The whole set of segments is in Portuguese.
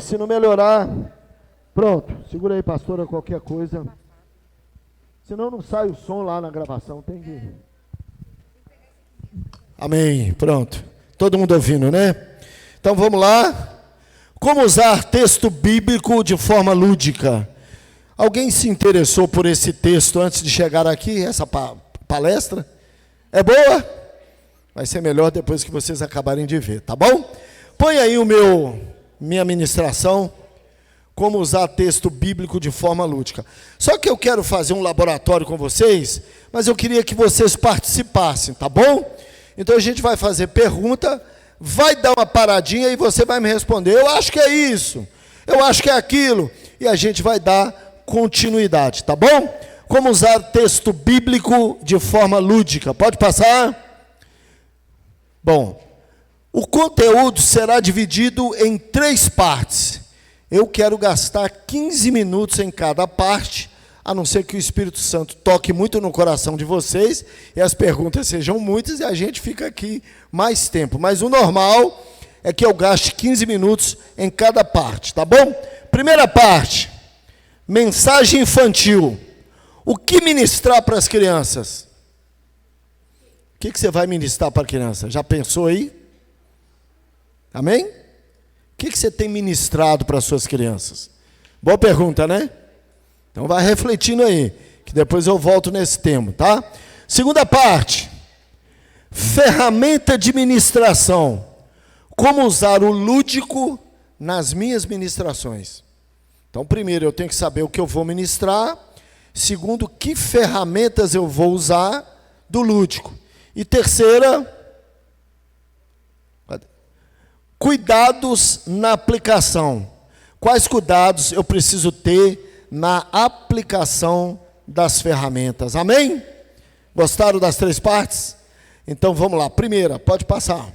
Se não melhorar, pronto. Segura aí, pastora, qualquer coisa. Senão não sai o som lá na gravação. Tem que... Amém. Pronto. Todo mundo ouvindo, né? Então vamos lá. Como usar texto bíblico de forma lúdica? Alguém se interessou por esse texto antes de chegar aqui, essa palestra? É boa? Vai ser melhor depois que vocês acabarem de ver, tá bom? Põe aí minha ministração, como usar texto bíblico de forma lúdica. Só que eu quero fazer um laboratório com vocês, mas eu queria que vocês participassem, tá bom? Então a gente vai fazer pergunta, vai dar uma paradinha e você vai me responder. Eu acho que é isso, eu acho que é aquilo, e a gente vai dar continuidade, tá bom? Como usar texto bíblico de forma lúdica. Pode passar? Bom, o conteúdo será dividido em 3 partes. Eu quero gastar 15 minutos em cada parte, a não ser que o Espírito Santo toque muito no coração de vocês, e as perguntas sejam muitas, e a gente fica aqui mais tempo. Mas o normal é que eu gaste 15 minutos em cada parte, tá bom? Primeira parte, mensagem infantil. O que ministrar para as crianças? O que você vai ministrar para a criança? Já pensou aí? Amém? O que você tem ministrado para as suas crianças? Boa pergunta, né? Então vai refletindo aí, que depois eu volto nesse tema, tá? Segunda parte, ferramenta de ministração. Como usar o lúdico nas minhas ministrações. Então, primeiro, eu tenho que saber o que eu vou ministrar. Segundo, que ferramentas eu vou usar do lúdico. E terceira, cuidados na aplicação. Quais cuidados eu preciso ter na aplicação das ferramentas? Amém? Gostaram das 3 partes? Então vamos lá. Primeira, pode passar.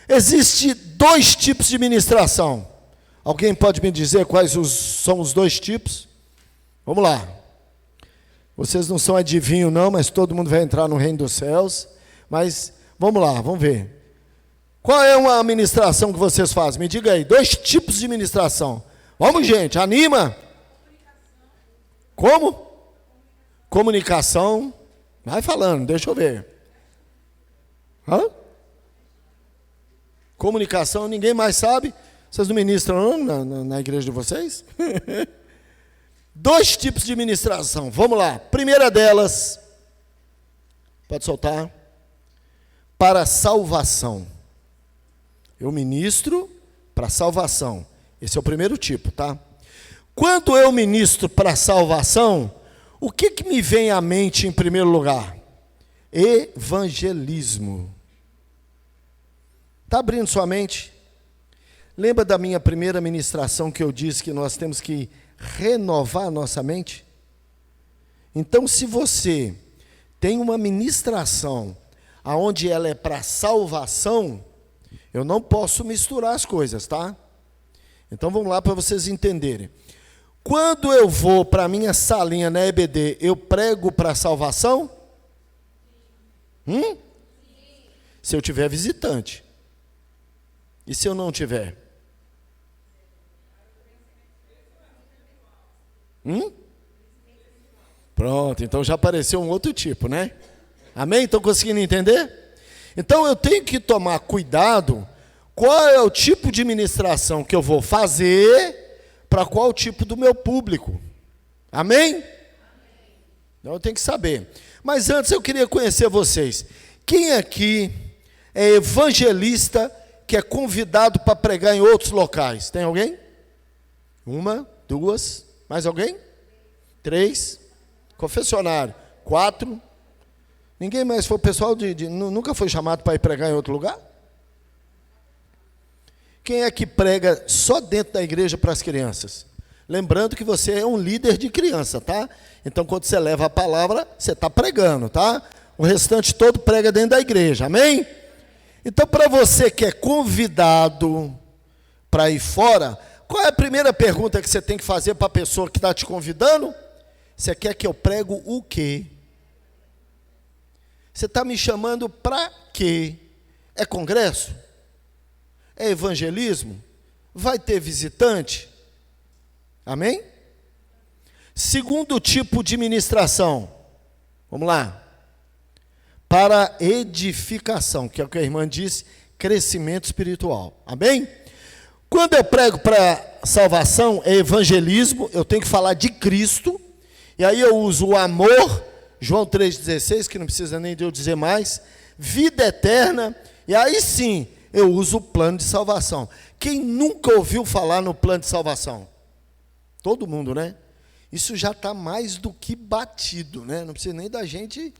Existem 2 tipos de ministração. Alguém pode me dizer quais são os 2 tipos? Vamos lá. Vocês não são adivinhos não, mas todo mundo vai entrar no reino dos céus. Mas vamos lá, vamos ver. Qual é uma ministração que vocês fazem? Me diga aí, 2 tipos de ministração. Vamos, gente, anima. Como? Comunicação. Vai falando, deixa eu ver. Hã? Comunicação, ninguém mais sabe? Vocês não ministram não, na igreja de vocês? 2 tipos de ministração. Vamos lá. Primeira delas, pode soltar. Para salvação. Eu ministro para salvação. Esse é o primeiro tipo, tá? Quando eu ministro para salvação, o que me vem à mente em primeiro lugar? Evangelismo. Está abrindo sua mente? Lembra da minha primeira ministração que eu disse que nós temos que renovar a nossa mente? Então, se você tem uma ministração onde ela é para salvação, eu não posso misturar as coisas, tá? Então vamos lá para vocês entenderem. Quando eu vou para a minha salinha na EBD, eu prego para salvação? Se eu tiver visitante. E se eu não tiver? Pronto, então já apareceu um outro tipo, né? Amém? Estão conseguindo entender? Então eu tenho que tomar cuidado qual é o tipo de ministração que eu vou fazer para qual tipo do meu público. Amém? Então eu tenho que saber. Mas antes eu queria conhecer vocês. Quem aqui é evangelista que é convidado para pregar em outros locais? Tem alguém? 1, 2, mais alguém? 3, confessionário, 4. Ninguém mais foi, o pessoal nunca foi chamado para ir pregar em outro lugar? Quem é que prega só dentro da igreja para as crianças? Lembrando que você é um líder de criança, tá? Então, quando você leva a palavra, você está pregando, tá? O restante todo prega dentro da igreja, amém? Então, para você que é convidado para ir fora, qual é a primeira pergunta que você tem que fazer para a pessoa que está te convidando? Você quer que eu prego o quê? Você está me chamando para quê? É congresso? É evangelismo? vai ter visitante? Amém? Segundo tipo de ministração, vamos lá, para edificação, que é o que a irmã disse, crescimento espiritual, amém? Quando eu prego para salvação, é evangelismo, eu tenho que falar de Cristo, e aí eu uso o amor, João 3,16, que não precisa nem de eu dizer mais, vida eterna, e aí sim, eu uso o plano de salvação. Quem nunca ouviu falar no plano de salvação? Todo mundo, né? Isso já está mais do que batido, né? Não precisa nem da gente.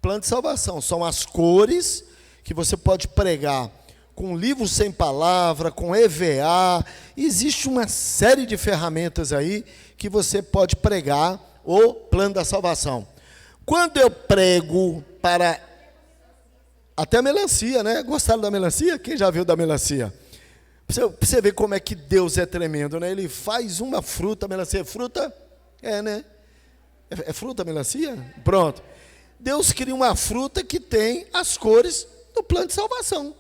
Plano de salvação são as cores que você pode pregar com livro sem palavra, com EVA. Existe uma série de ferramentas aí que você pode pregar o plano da salvação. Quando eu prego para até a melancia, né? Gostaram da melancia? Quem já viu da melancia? Para você ver como é que Deus é tremendo, né? Ele faz uma fruta, melancia é fruta? É, né? É fruta, melancia? Pronto. Deus cria uma fruta que tem as cores do plano de salvação.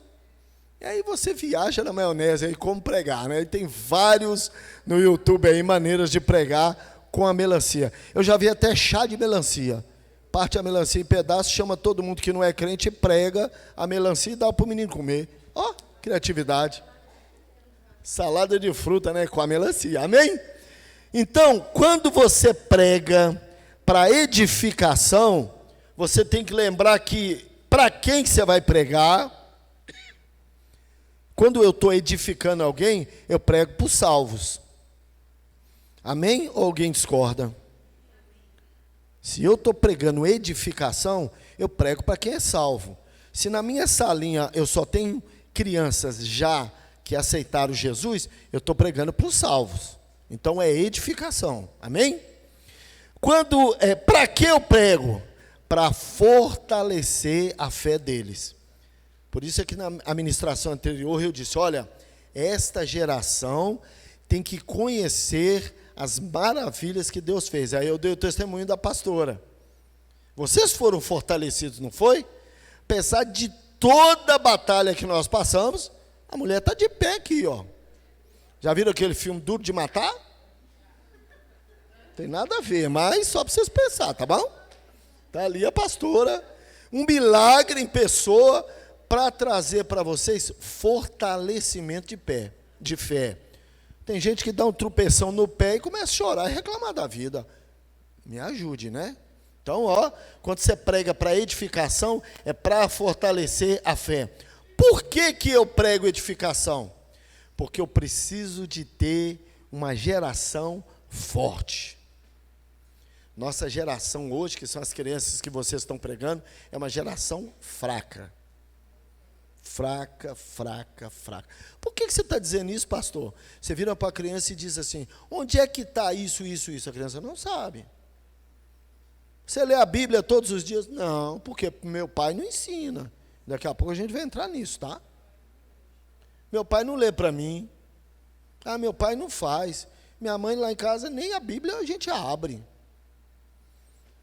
E aí você viaja na maionese aí como pregar, né? E tem vários no YouTube aí maneiras de pregar com a melancia. Eu já vi até chá de melancia. Parte a melancia em pedaços, chama todo mundo que não é crente e prega a melancia e dá para o menino comer. Ó, criatividade. Salada de fruta, né? Com a melancia. Amém? Então, quando você prega para edificação, você tem que lembrar que para quem você vai pregar. Quando eu estou edificando alguém, eu prego para os salvos. Amém? Ou alguém discorda? Se eu estou pregando edificação, eu prego para quem é salvo. Se na minha salinha eu só tenho crianças já que aceitaram Jesus, eu estou pregando para os salvos. Então é edificação. Amém? Para que eu prego? Para fortalecer a fé deles. Por isso é que na administração anterior eu disse, olha, esta geração tem que conhecer as maravilhas que Deus fez. Aí eu dei o testemunho da pastora. Vocês foram fortalecidos, não foi? Apesar de toda a batalha que nós passamos, a mulher está de pé aqui, ó. Já viram aquele filme Duro de Matar? Tem nada a ver, mas só para vocês pensar, tá bom? Está ali a pastora, um milagre em pessoa para trazer para vocês fortalecimento de fé. Tem gente que dá um tropeção no pé e começa a chorar e reclamar da vida. Me ajude, né? Então, ó, quando você prega para edificação, é para fortalecer a fé. Por que que eu prego edificação? Porque eu preciso de ter uma geração forte. Nossa geração hoje, que são as crianças que vocês estão pregando, é uma geração fraca. Fraca. Por que você está dizendo isso, pastor? Você vira para a criança e diz assim, onde é que está isso? A criança não sabe. Você lê a Bíblia todos os dias? Não, porque meu pai não ensina. Daqui a pouco a gente vai entrar nisso, tá? Meu pai não lê para mim. Ah, meu pai não faz. Minha mãe lá em casa, nem a Bíblia a gente abre.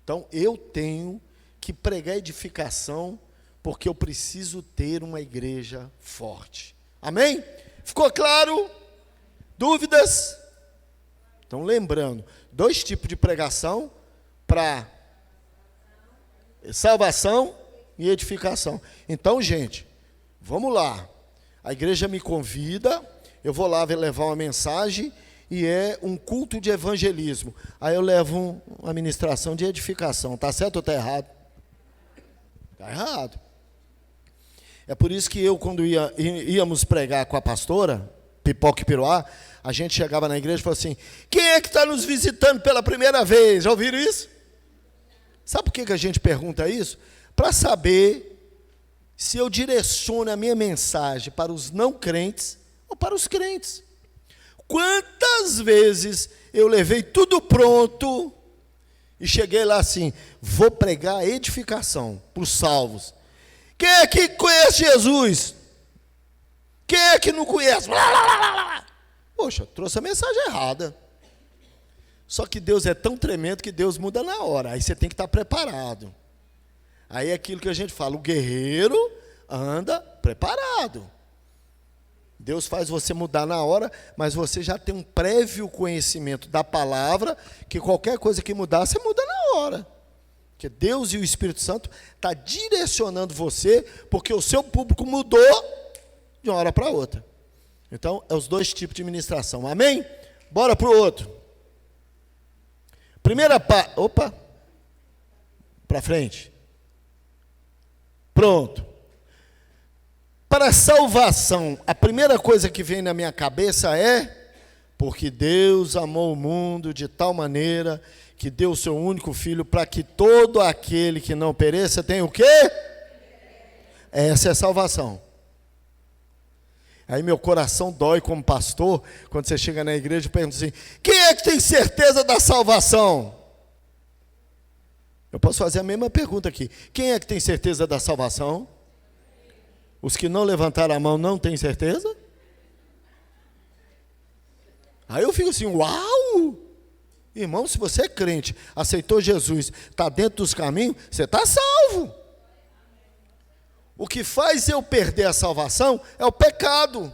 Então, eu tenho que pregar edificação, porque eu preciso ter uma igreja forte. Amém? Ficou claro? Dúvidas? Então, lembrando, 2 tipos de pregação para salvação e edificação. Então, gente, vamos lá. A igreja me convida, eu vou lá levar uma mensagem e é um culto de evangelismo. Aí eu levo uma ministração de edificação. Está certo ou está errado? Está errado. É por isso que eu, quando íamos pregar com a pastora, Pipoca e Piruá, a gente chegava na igreja e falava assim, quem é que está nos visitando pela primeira vez? Já ouviram isso? Sabe por que a gente pergunta isso? Para saber se eu direciono a minha mensagem para os não crentes ou para os crentes. Quantas vezes eu levei tudo pronto e cheguei lá assim, vou pregar edificação para os salvos. Quem é que conhece Jesus? Quem é que não conhece? Poxa, trouxe a mensagem errada. Só que Deus é tão tremendo que Deus muda na hora. Aí você tem que estar preparado. Aí é aquilo que a gente fala, o guerreiro anda preparado. Deus faz você mudar na hora, mas você já tem um prévio conhecimento da palavra, que qualquer coisa que mudar, você muda na hora. Porque Deus e o Espírito Santo está direcionando você, porque o seu público mudou de uma hora para outra. Então, é os dois tipos de ministração. Amém? Bora para o outro. Primeira parte. Opa! Para frente. Pronto. Para a salvação, a primeira coisa que vem na minha cabeça é: porque Deus amou o mundo de tal maneira que deu o seu único filho para que todo aquele que não pereça tenha o quê? Essa é a salvação. Aí meu coração dói como pastor, quando você chega na igreja e pergunta assim: quem é que tem certeza da salvação? Eu posso fazer a mesma pergunta aqui: quem é que tem certeza da salvação? Os que não levantaram a mão não têm certeza? Aí eu fico assim: uau! Irmão, se você é crente, aceitou Jesus, está dentro dos caminhos, você está salvo. O que faz eu perder a salvação é o pecado.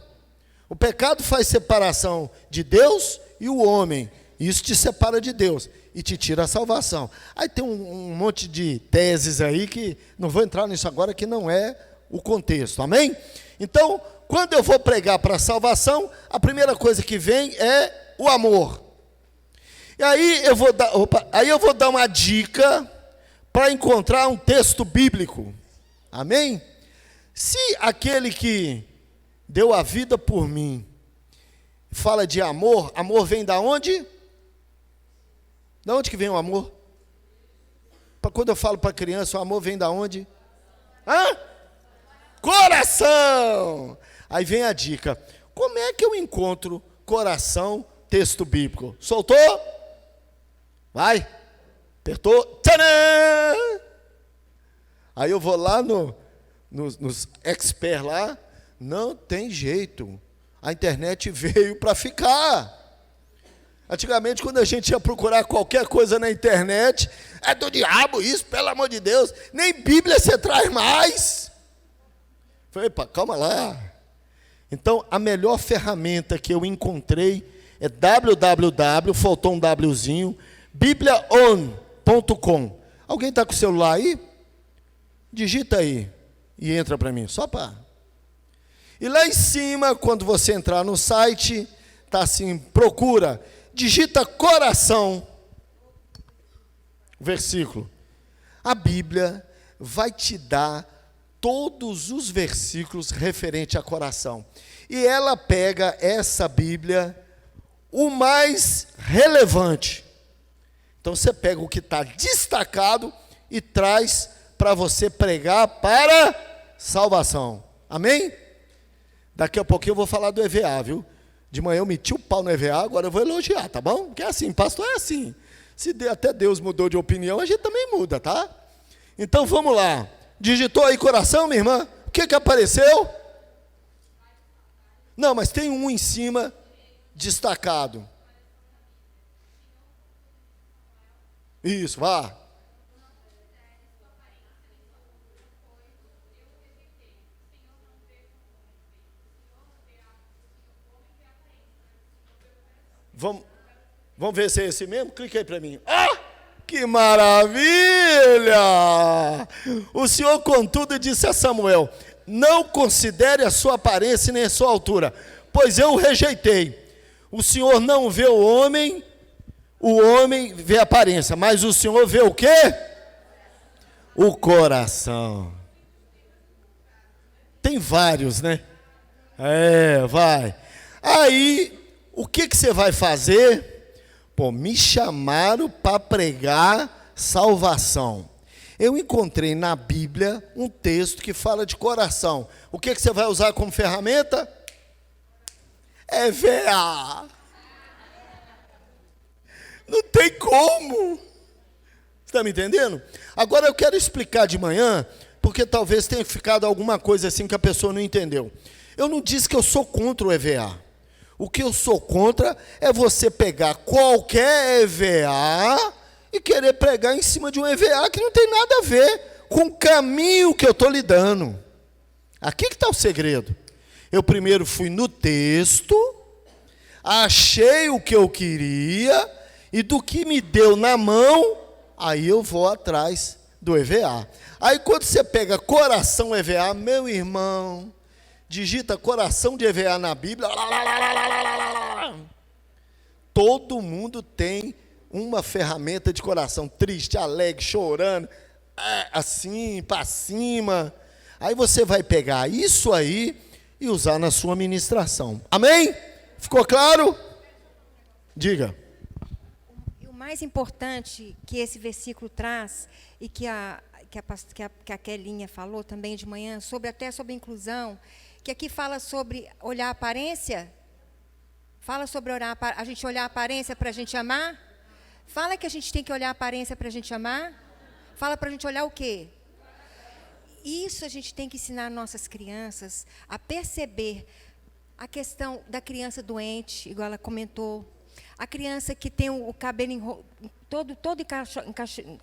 O pecado faz separação de Deus e o homem. Isso te separa de Deus e te tira a salvação. Aí tem um monte de teses aí que não vou entrar nisso agora, que não é o contexto, amém? Então, quando eu vou pregar para a salvação, a primeira coisa que vem é o amor. E aí eu vou dar uma dica para encontrar um texto bíblico, amém? Se aquele que deu a vida por mim fala de amor, amor vem da onde? Da onde que vem o amor? Quando eu falo para criança, o amor vem da onde? Coração! Aí vem a dica: como é que eu encontro coração, texto bíblico? Soltou? Vai. Apertou. Tcharam! Aí eu vou lá nos experts lá, não tem jeito. A internet veio para ficar. Antigamente, quando a gente ia procurar qualquer coisa na internet, é do diabo isso, pelo amor de Deus. Nem Bíblia você traz mais. Falei: calma lá. Então, a melhor ferramenta que eu encontrei é www, faltou um wzinho, bibliaon.com. Alguém está com o celular aí? Digita aí e entra para mim, só para. E lá em cima, quando você entrar no site, está assim: procura, digita coração, versículo. A Bíblia vai te dar todos os versículos referentes a coração. E ela pega essa Bíblia, o mais relevante. Então você pega o que está destacado e traz para você pregar para salvação. Amém? Daqui a pouquinho eu vou falar do EVA, viu? De manhã eu meti o pau no EVA, agora eu vou elogiar, tá bom? Porque é assim, pastor é assim. Se até Deus mudou de opinião, a gente também muda, tá? Então vamos lá. Digitou aí coração, minha irmã? O que apareceu? Não, mas tem um em cima destacado. Isso, vá. Vamos ver se é esse mesmo? Clica aí para mim. Que maravilha! O Senhor, contudo, disse a Samuel: não considere a sua aparência nem a sua altura, pois eu o rejeitei. O Senhor não vê o homem vê a aparência, mas o Senhor vê o quê? O coração. Tem vários, né? Vai. Aí, o que você vai fazer? Me chamaram para pregar salvação. Eu encontrei na Bíblia um texto que fala de coração. O que você vai usar como ferramenta? EVA. Não tem como. Você está me entendendo? Agora eu quero explicar de manhã, porque talvez tenha ficado alguma coisa assim que a pessoa não entendeu. Eu não disse que eu sou contra o EVA. O que eu sou contra é você pegar qualquer EVA e querer pregar em cima de um EVA que não tem nada a ver com o caminho que eu estou lidando. Aqui que está o segredo. Eu primeiro fui no texto, achei o que eu queria, e do que me deu na mão, aí eu vou atrás do EVA. Aí quando você pega coração EVA, meu irmão, digita coração de EVA na Bíblia, todo mundo tem uma ferramenta de coração, triste, alegre, chorando, assim, para cima. Aí você vai pegar isso aí e usar na sua ministração. Amém? Ficou claro? Diga. E o mais importante que esse versículo traz, e que a Kelinha falou também de manhã, até sobre inclusão, que aqui fala sobre olhar a aparência, fala sobre a gente olhar a aparência para a gente amar, fala que a gente tem que olhar a aparência para a gente amar, fala para a gente olhar o quê? Isso a gente tem que ensinar nossas crianças a perceber a questão da criança doente, igual ela comentou, a criança que tem o cabelo todo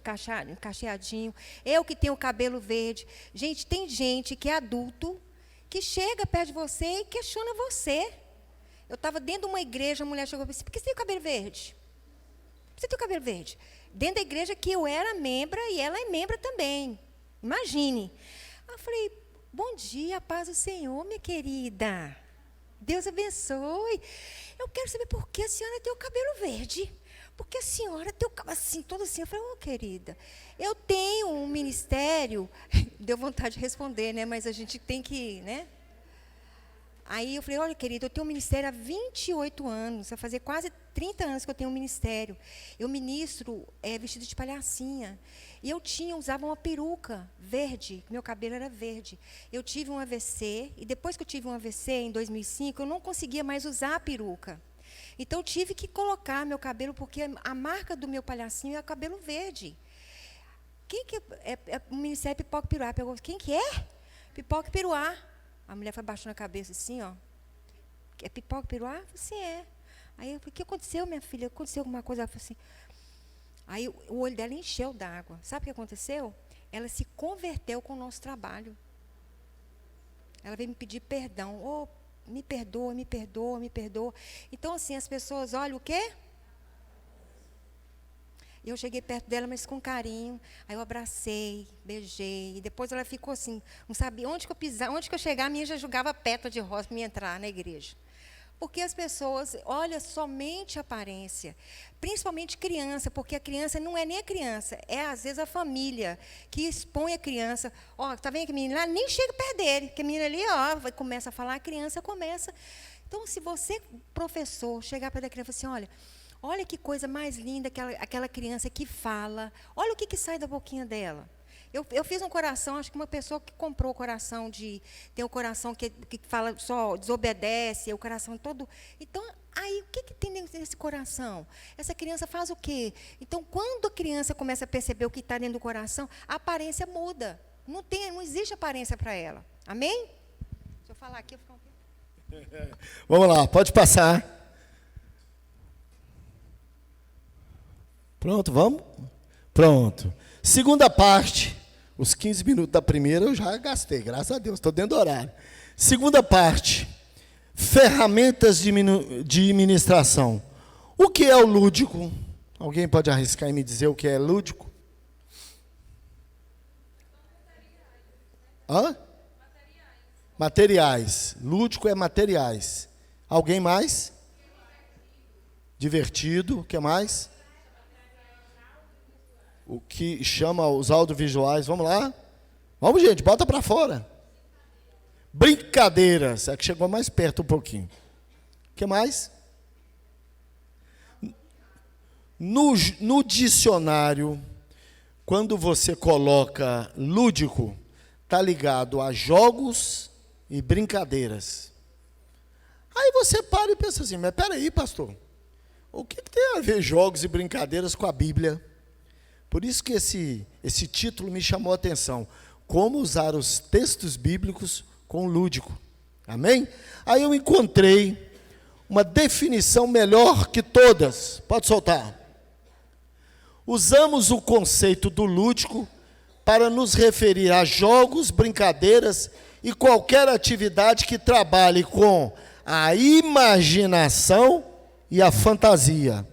encaixeadinho, eu que tenho o cabelo verde. Gente, tem gente que é adulto, que chega perto de você e questiona você. Eu estava dentro de uma igreja, a mulher chegou e disse, por que você tem o cabelo verde? Por que você tem o cabelo verde? Dentro da igreja que eu era membra e ela é membra também. Imagine. Eu falei, bom dia, paz do Senhor, minha querida. Deus abençoe. Eu quero saber por que a senhora tem o cabelo verde. Porque a senhora tem o cabelo assim, todo assim. Eu falei, querida, eu tenho um ministério. Deu vontade de responder, né? Mas a gente tem que, né? Aí eu falei, olha, querida, eu tenho um ministério há 28 anos. Vai fazer quase 30 anos que eu tenho um ministério. Eu ministro vestido de palhacinha. E eu usava uma peruca verde, meu cabelo era verde. Eu tive um AVC, e depois que eu tive um AVC, em 2005, eu não conseguia mais usar a peruca. Então, eu tive que colocar meu cabelo, porque a marca do meu palhacinho é o cabelo verde. Quem que o Ministério Pipoca e Peruá? Quem que é? Pipoca e Peruá. A mulher foi baixando a cabeça assim, ó. É Pipoca e Peruá? Você é. Aí eu falei, o que aconteceu, minha filha? Aconteceu alguma coisa? Ela falou assim. Aí o olho dela encheu d'água. Sabe o que aconteceu? Ela se converteu com o nosso trabalho. Ela veio me pedir perdão. Me perdoa, me perdoa, me perdoa. Então, assim, as pessoas olham o quê? E eu cheguei perto dela, mas com carinho. Aí eu abracei, beijei. E depois ela ficou assim, não sabia onde que eu pisar, onde que eu chegar, a minha já jogava pétala de rosa para me entrar na igreja. Porque as pessoas olham somente a aparência, principalmente criança, porque a criança não é nem a criança, é às vezes a família que expõe a criança. Está vendo que a menina lá nem chega perto dele, que a menina ali começa a falar, a criança começa. Então, se você, professor, chegar perto da criança e falar assim, olha que coisa mais linda aquela criança que fala, olha o que sai da boquinha dela. Eu fiz um coração, acho que uma pessoa que comprou o coração tem um coração que fala só, desobedece, o coração todo. Então, aí, o que tem dentro desse coração? Essa criança faz o quê? Então, quando a criança começa a perceber o que está dentro do coração, a aparência muda. Não existe aparência para ela. Amém? Deixa eu falar aqui, eu vou ficar um pouco. Vamos lá, pode passar. Pronto, vamos? Pronto. Segunda parte. Os 15 minutos da primeira eu já gastei, graças a Deus, estou dentro do horário. Segunda parte, ferramentas de ministração. O que é o lúdico? Alguém pode arriscar e me dizer o que é lúdico? Hã? Materiais. Lúdico é materiais. Alguém mais? Divertido. O que mais? O que chama os audiovisuais. Vamos lá? Vamos, gente, bota para fora. Brincadeiras. É que chegou mais perto um pouquinho. O que mais? No dicionário, quando você coloca lúdico, está ligado a jogos e brincadeiras. Aí você para e pensa assim, mas peraí, pastor, o que tem a ver jogos e brincadeiras com a Bíblia? Por isso que esse título me chamou a atenção. Como usar os textos bíblicos com o lúdico. Amém? Aí eu encontrei uma definição melhor que todas. Pode soltar. Usamos o conceito do lúdico para nos referir a jogos, brincadeiras e qualquer atividade que trabalhe com a imaginação e a fantasia.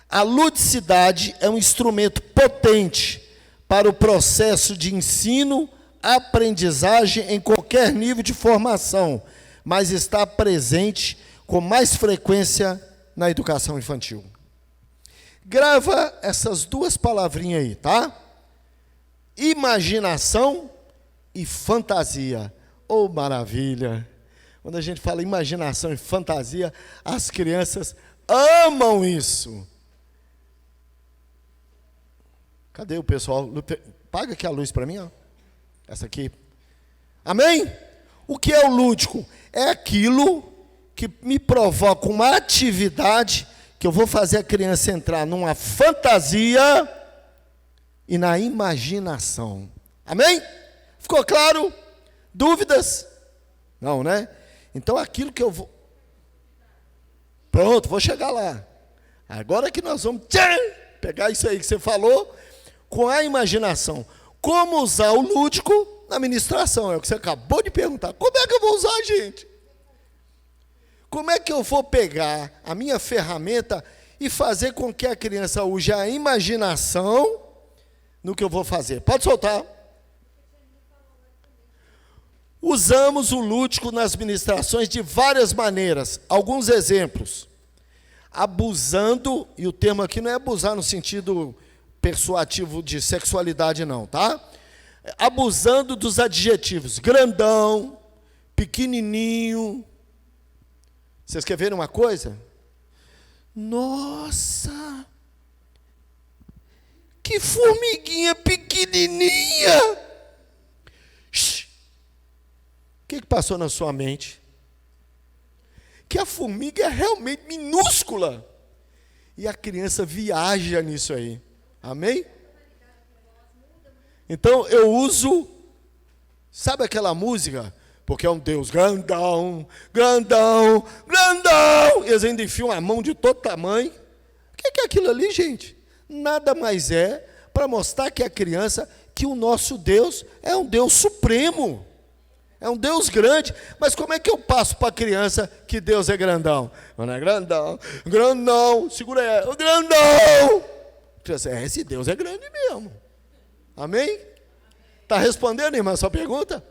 A ludicidade é um instrumento potente para o processo de ensino, aprendizagem em qualquer nível de formação, mas está presente com mais frequência na educação infantil. Grava essas duas palavrinhas aí, tá? Imaginação e fantasia. Oh, maravilha! Quando a gente fala imaginação e fantasia, as crianças amam isso. Cadê o pessoal? Paga aqui a luz para mim, ó. Essa aqui. Amém? O que é o lúdico? É aquilo que me provoca uma atividade que eu vou fazer a criança entrar numa fantasia e na imaginação. Amém? Ficou claro? Dúvidas? Não, né? Então aquilo que eu vou... Pronto, vou chegar lá. Agora que nós vamos pegar isso aí que você falou com a imaginação. Como usar o lúdico na ministração? É o que você acabou de perguntar. Como é que eu vou usar, gente? Como é que eu vou pegar a minha ferramenta e fazer com que a criança use a imaginação no que eu vou fazer? Pode soltar. Usamos o lúdico nas ministrações de várias maneiras. Alguns exemplos. Abusando, e o termo aqui não é abusar no sentido persuativo de sexualidade não, tá? Abusando dos adjetivos grandão, pequenininho. Vocês querem ver uma coisa? Nossa! Que formiguinha pequenininha! Shhh. O que passou na sua mente? Que a formiga é realmente minúscula. E a criança viaja nisso aí. Amém? Então eu uso, sabe aquela música? Porque é um Deus grandão, grandão, grandão. E eles ainda enfiam a mão de todo tamanho. O que é aquilo ali, gente? Nada mais é para mostrar que a criança, que o nosso Deus é um Deus supremo. É um Deus grande. Mas como é que eu passo para a criança que Deus é grandão? Não é grandão, grandão, segura aí, grandão. Esse Deus é grande mesmo. Amém? Está respondendo, irmã, a sua pergunta?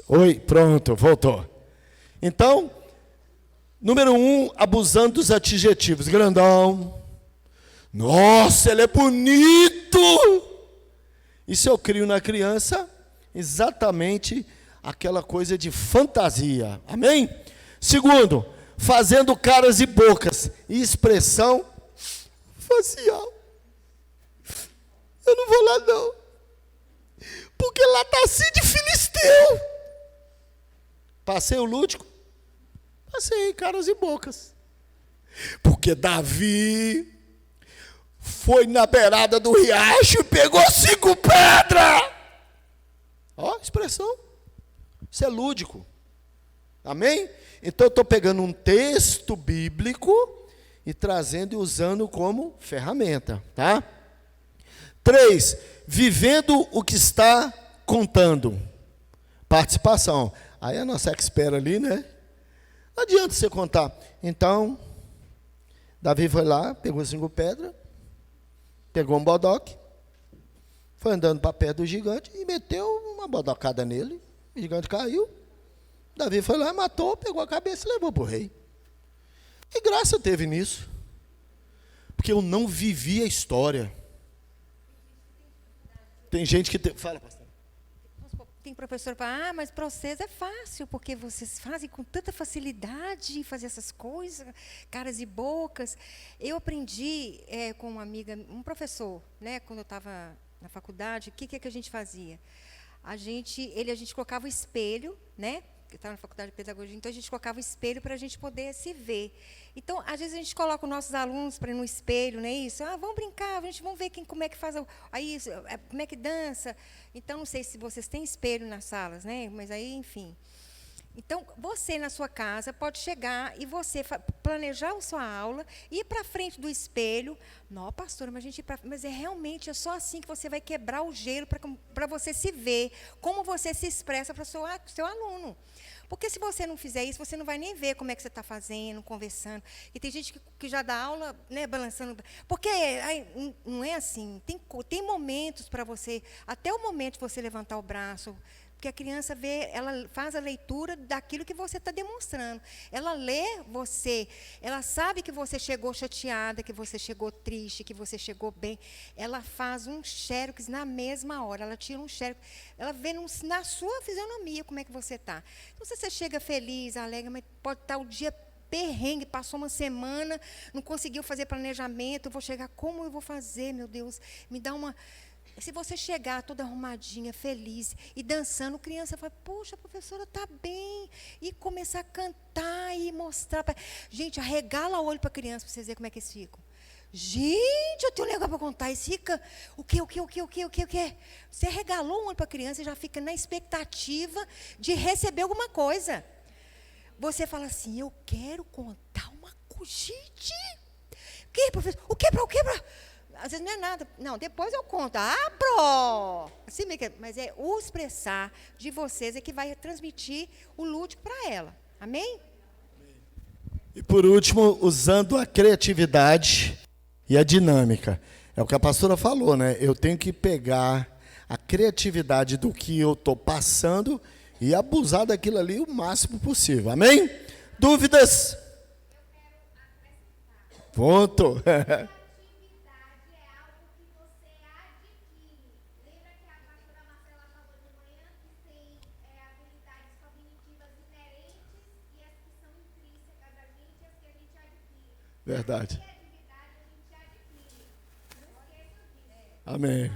Oi, pronto, voltou. Então, número 1, abusando dos adjetivos. Grandão. Nossa, ele é bonito. Isso eu crio na criança exatamente aquela coisa de fantasia. Amém? Segundo, fazendo caras e bocas e expressão facial. Eu não vou lá não. Porque lá está assim de filisteu. Passei o lúdico? Passei caras e bocas. Porque Davi foi na beirada do riacho e pegou 5 pedras. Ó, expressão. Isso é lúdico. Amém? Então eu estou pegando um texto bíblico e trazendo e usando como ferramenta, tá? 3, vivendo o que está contando. Participação. Aí a nossa expert ali, né? Não adianta você contar. Então, Davi foi lá, pegou 5 pedras, pegou um bodoque, foi andando para perto do gigante e meteu uma bodocada nele. O gigante caiu. Davi foi lá, matou, pegou a cabeça e levou para o rei. Que graça teve nisso? Porque eu não vivi a história. Tem gente que... Fala, pastor. Tem professor que fala, mas para vocês é fácil, porque vocês fazem com tanta facilidade fazer essas coisas, caras e bocas. Eu aprendi com uma amiga, um professor, né, quando eu estava na faculdade, o que a gente fazia? A gente colocava o espelho, né, estava na faculdade de pedagogia, então a gente colocava o espelho para a gente poder se ver. Então, às vezes a gente coloca os nossos alunos para ir no espelho, não é isso? Vamos brincar, vamos ver como é que faz, aí, como é que dança. Então, não sei se vocês têm espelho nas salas, né? Mas aí, enfim. Então, você na sua casa pode chegar e você planejar a sua aula, ir para frente do espelho. Não, pastora, mas realmente só assim que você vai quebrar o gelo para você se ver, como você se expressa para o seu aluno. Porque se você não fizer isso, você não vai nem ver como é que você está fazendo, conversando. E tem gente que já dá aula, né, balançando. Porque não é assim. Tem momentos para você, até o momento de você levantar o braço. Porque a criança ela faz a leitura daquilo que você está demonstrando. Ela lê você, ela sabe que você chegou chateada, que você chegou triste, que você chegou bem. Ela faz um xerox na mesma hora, ela tira um xerox, ela vê na sua fisionomia como é que você está. Então, se você chega feliz, alegre, mas pode estar o dia perrengue, passou uma semana, não conseguiu fazer planejamento, eu vou chegar, como eu vou fazer, meu Deus? Me dá uma... Se você chegar toda arrumadinha, feliz e dançando, a criança fala, poxa, a professora está bem. E começar a cantar e mostrar. Gente, arregala o olho para a criança para vocês verem como é que eles ficam. Gente, eu tenho um negócio para contar. Eles ficam, o quê? Você arregalou o olho para a criança e já fica na expectativa de receber alguma coisa. Você fala assim, eu quero contar uma coisa. Gente, o que, professor? O que para... Às vezes não é nada. Não, depois eu conto. Pro! Assim, mas é o expressar de vocês é que vai transmitir o lúdico para ela. Amém? E por último, usando a criatividade e a dinâmica. É o que a pastora falou, né? Eu tenho que pegar a criatividade do que eu estou passando e abusar daquilo ali o máximo possível. Amém? Dúvidas? Ponto. Verdade. Amém.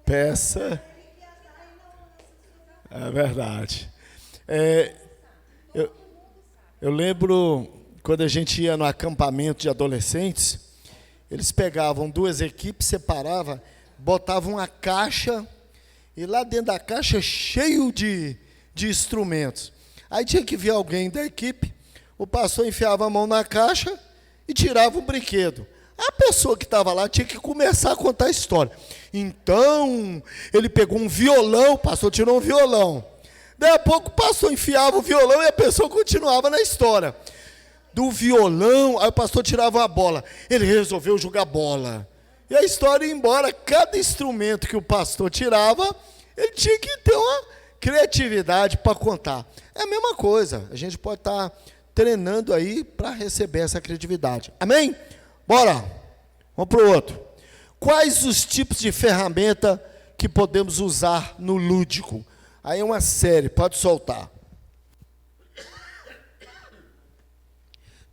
Peça. É verdade. Eu lembro quando a gente ia no acampamento de adolescentes, eles pegavam duas equipes, separavam, botavam uma caixa, e lá dentro da caixa cheio de instrumentos. Aí tinha que vir alguém da equipe, o pastor enfiava a mão na caixa e tirava o brinquedo. A pessoa que estava lá tinha que começar a contar a história. Então, ele pegou um violão, o pastor tirou um violão. Daí a pouco o pastor enfiava o violão e a pessoa continuava na história. Do violão, aí o pastor tirava uma bola. Ele resolveu jogar bola. E a história ia embora. Cada instrumento que o pastor tirava, ele tinha que ter uma criatividade para contar. É a mesma coisa. A gente pode estar treinando aí para receber essa criatividade. Amém? Bora. Vamos para o outro. Quais os tipos de ferramenta que podemos usar no lúdico? Aí é uma série, pode soltar.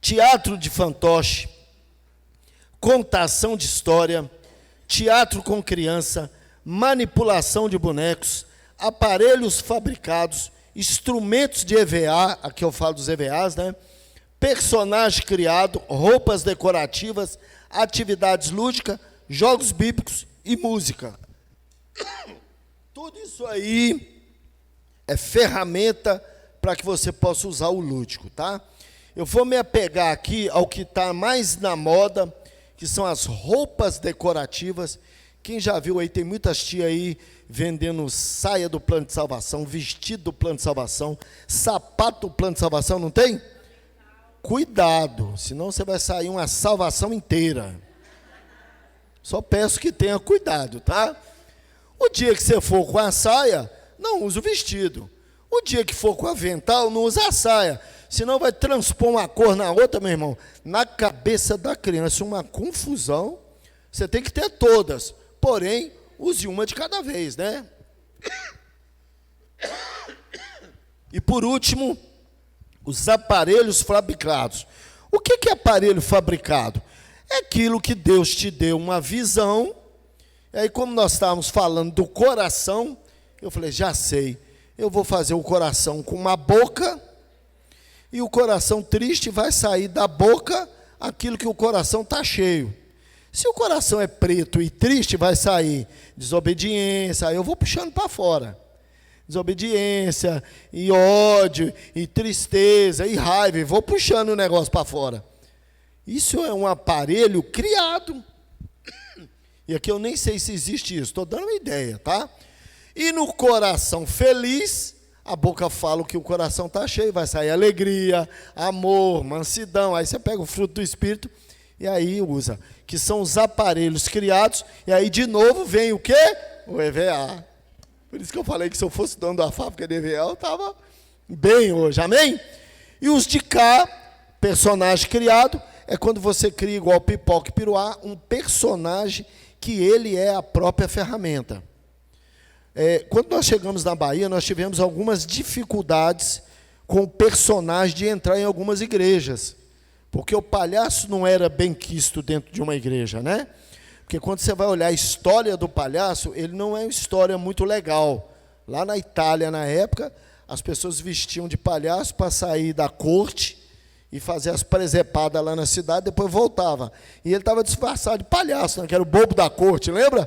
Teatro de fantoche, contação de história, teatro com criança, manipulação de bonecos, aparelhos fabricados, instrumentos de EVA, aqui eu falo dos EVAs, né? Personagem criado, roupas decorativas, atividades lúdicas, jogos bíblicos e música. Tudo isso aí é ferramenta para que você possa usar o lúdico, tá? Eu vou me apegar aqui ao que está mais na moda, que são as roupas decorativas. Quem já viu aí, tem muitas tias aí vendendo saia do plano de salvação, vestido do plano de salvação, sapato do plano de salvação, não tem? Cuidado, senão você vai sair uma salvação inteira. Só peço que tenha cuidado, tá? O dia que você for com a saia, não use o vestido. O dia que for com o avental, não use a saia. Senão vai transpor uma cor na outra, meu irmão. Na cabeça da criança, uma confusão. Você tem que ter todas. Porém, use uma de cada vez, né? E por último, os aparelhos fabricados. O que é aparelho fabricado? É aquilo que Deus te deu uma visão. E aí, como nós estávamos falando do coração, eu falei, já sei, eu vou fazer o coração com uma boca, e o coração triste vai sair da boca aquilo que o coração está cheio. Se o coração é preto e triste, vai sair desobediência, aí eu vou puxando para fora. Desobediência, e ódio, e tristeza, e raiva, e vou puxando o negócio para fora. Isso é um aparelho criado. E aqui eu nem sei se existe isso, estou dando uma ideia, tá? E no coração feliz, a boca fala que o coração está cheio, vai sair alegria, amor, mansidão. Aí você pega o fruto do Espírito e aí usa, que são os aparelhos criados, e aí de novo vem o quê? O EVA. Por isso que eu falei que se eu fosse dono da fábrica de EVA, eu estava bem hoje, amém? E os de cá, personagem criado, é quando você cria igual Pipoca e Piruá, um personagem que ele é a própria ferramenta. Quando nós chegamos na Bahia, nós tivemos algumas dificuldades com o personagem de entrar em algumas igrejas, porque o palhaço não era bem quisto dentro de uma igreja, né? Porque quando você vai olhar a história do palhaço, ele não é uma história muito legal. Lá na Itália, na época, as pessoas vestiam de palhaço para sair da corte e fazer as presepadas lá na cidade, depois voltava. E ele estava disfarçado de palhaço, né, que era o bobo da corte, lembra?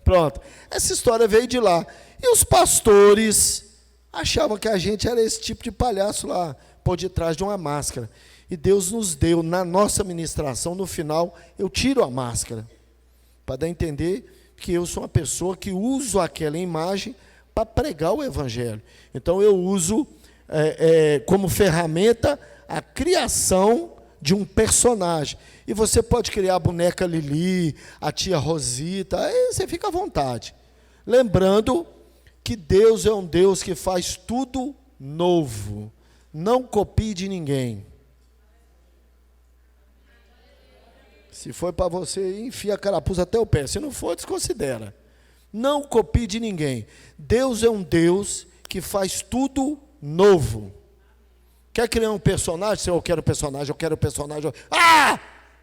Pronto. Essa história veio de lá. E os pastores achavam que a gente era esse tipo de palhaço lá, por detrás de uma máscara. E Deus nos deu, na nossa ministração, no final, eu tiro a máscara, para dar a entender que eu sou uma pessoa que uso aquela imagem para pregar o Evangelho. Então, eu uso como ferramenta a criação de um personagem. E você pode criar a boneca Lili, a tia Rosita, aí você fica à vontade. Lembrando que Deus é um Deus que faz tudo novo. Não copie de ninguém. Se for para você, enfia a carapuça até o pé. Se não for, desconsidera. Não copie de ninguém. Deus é um Deus que faz tudo novo. Quer criar um personagem? Se eu quero personagem, eu quero personagem. Ah!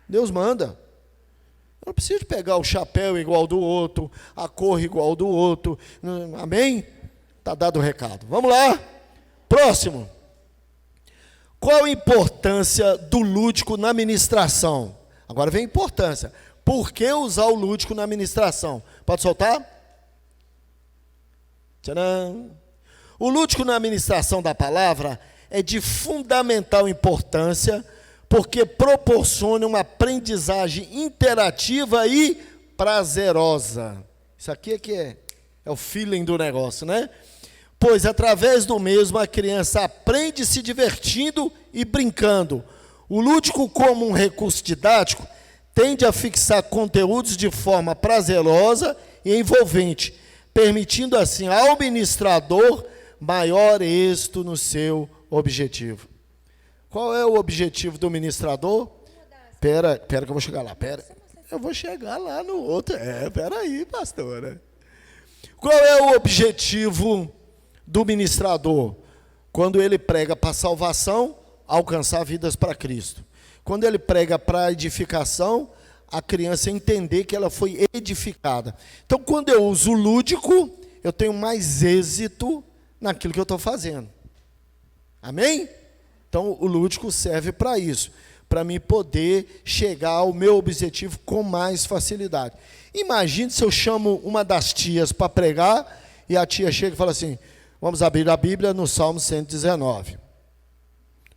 Deus manda. Eu não preciso pegar o chapéu igual do outro, a cor igual do outro. Amém? Está dado o recado. Vamos lá. Próximo. Qual a importância do lúdico na ministração? Agora vem a importância. Por que usar o lúdico na ministração? Pode soltar? Tcharam! O lúdico na ministração da palavra é de fundamental importância, porque proporciona uma aprendizagem interativa e prazerosa. Isso aqui é o feeling do negócio, né? Pois através do mesmo a criança aprende se divertindo e brincando. O lúdico, como um recurso didático, tende a fixar conteúdos de forma prazerosa e envolvente, permitindo assim ao ministrador maior êxito no seu objetivo. Qual é o objetivo do ministrador? Pera que eu vou chegar lá. Eu vou chegar lá no outro. Pera aí, pastora. Qual é o objetivo do ministrador? Quando ele prega para salvação, alcançar vidas para Cristo. Quando ele prega para edificação, a criança entender que ela foi edificada. Então, quando eu uso o lúdico, eu tenho mais êxito naquilo que eu estou fazendo. Amém? Então, o lúdico serve para isso, para mim poder chegar ao meu objetivo com mais facilidade. Imagine se eu chamo uma das tias para pregar, e a tia chega e fala assim, vamos abrir a Bíblia no Salmo 119.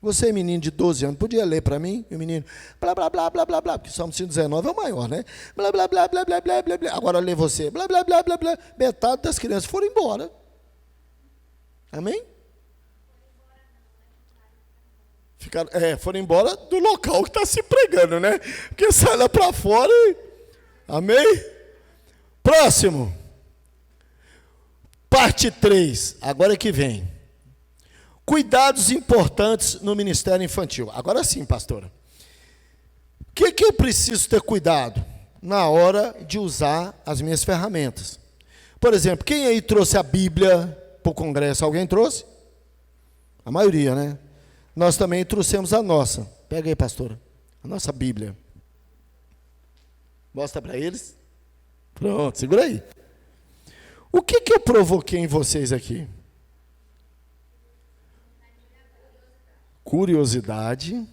Você, menino de 12 anos, podia ler para mim? E o menino, blá, blá, blá, blá, blá, blá, porque o Salmo 119 é o maior, né? Blá, blá, blá, blá, blá, blá, blá, blá. Agora lê você, blá, blá, blá, blá, blá. Metade das crianças foram embora. Amém? Foram embora do local que está se pregando, né? Porque sai lá para fora e... Amém? Próximo. Parte 3. Agora que vem. Cuidados importantes no ministério infantil. Agora sim, pastora. O que eu preciso ter cuidado? Na hora de usar as minhas ferramentas. Por exemplo, quem aí trouxe a Bíblia para o congresso? Alguém trouxe? A maioria, né? Nós também trouxemos a nossa. Pega aí, pastora. A nossa Bíblia. Mostra para eles. Pronto, segura aí. O que eu provoquei em vocês aqui? Curiosidade,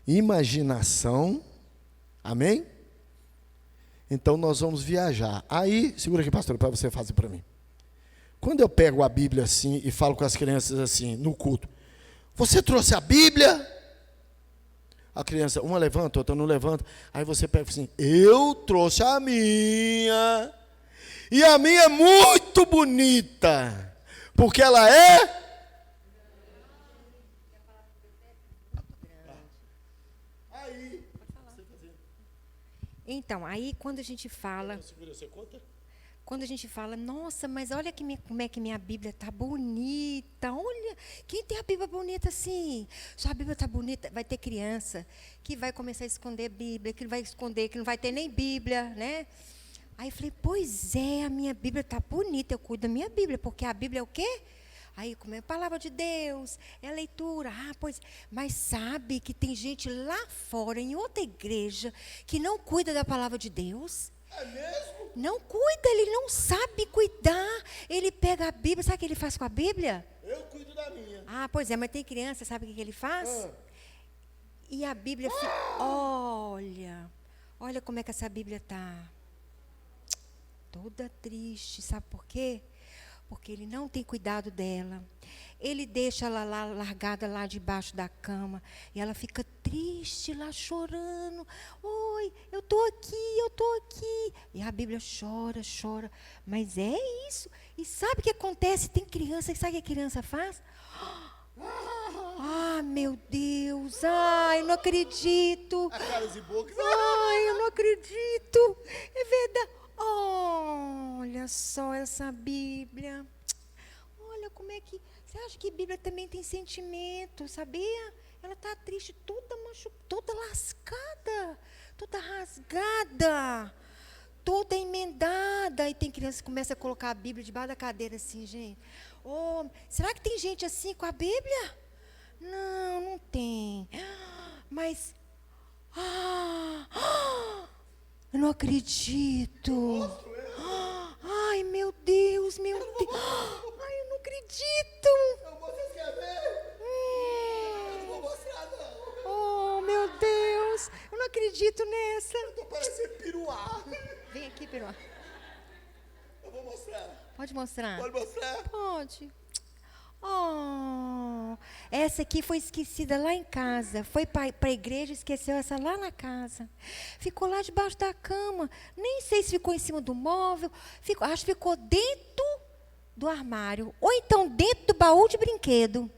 imaginação, amém? Então nós vamos viajar. Aí, segura aqui, pastor, para você fazer para mim. Quando eu pego a Bíblia assim e falo com as crianças assim, no culto, você trouxe a Bíblia? A criança, uma levanta, outra não levanta. Aí você pega assim, eu trouxe a minha. E a minha é muito bonita, porque ela é... Então, aí quando a gente fala... Quando a gente fala, nossa, mas olha como é que minha Bíblia está bonita. Olha, quem tem a Bíblia bonita assim? Sua Bíblia está bonita. Vai ter criança que vai começar a esconder a Bíblia, que vai esconder, que não vai ter nem Bíblia, né? Aí eu falei, pois é, a minha Bíblia está bonita, eu cuido da minha Bíblia, porque a Bíblia é o quê? Aí, como é a palavra de Deus, é a leitura. Ah, pois, mas sabe que tem gente lá fora, em outra igreja, que não cuida da palavra de Deus? É mesmo? Não cuida, ele não sabe cuidar. Ele pega a Bíblia, sabe o que ele faz com a Bíblia? Eu cuido da minha. Ah, pois é, mas tem criança, sabe o que ele faz? E a Bíblia fica, olha como é que essa Bíblia está. Toda triste, sabe por quê? Porque ele não tem cuidado dela. Ele deixa ela lá, largada lá debaixo da cama, e ela fica triste lá, chorando. Oi, eu estou aqui. E a Bíblia chora. Mas é isso. E sabe o que acontece? Tem criança, sabe o que a criança faz? Ah, meu Deus, ai, eu não acredito. Ai, eu não acredito. É verdade. Olha só essa Bíblia. Olha como é que... Você acha que a Bíblia também tem sentimento, sabia? Ela está triste, toda machucada, toda lascada, toda rasgada, toda emendada. E tem criança que começa a colocar a Bíblia debaixo da cadeira assim, gente. Oh, será que tem gente assim com a Bíblia? Não tem. Mas... eu não acredito. Ai, meu Deus. Ai, eu não acredito. Vocês querem ver? Eu não vou mostrar, não. Oh, meu Deus. Eu não acredito nessa. Eu tô parecendo Piruá. Vem aqui, Piruá. Eu vou mostrar. Pode mostrar? Pode mostrar? Pode. Essa aqui foi esquecida lá em casa. Foi para a igreja, esqueceu essa lá na casa. Ficou lá debaixo da cama. Nem sei se ficou em cima do móvel. Acho que ficou dentro do armário. Ou então dentro do baú de brinquedo.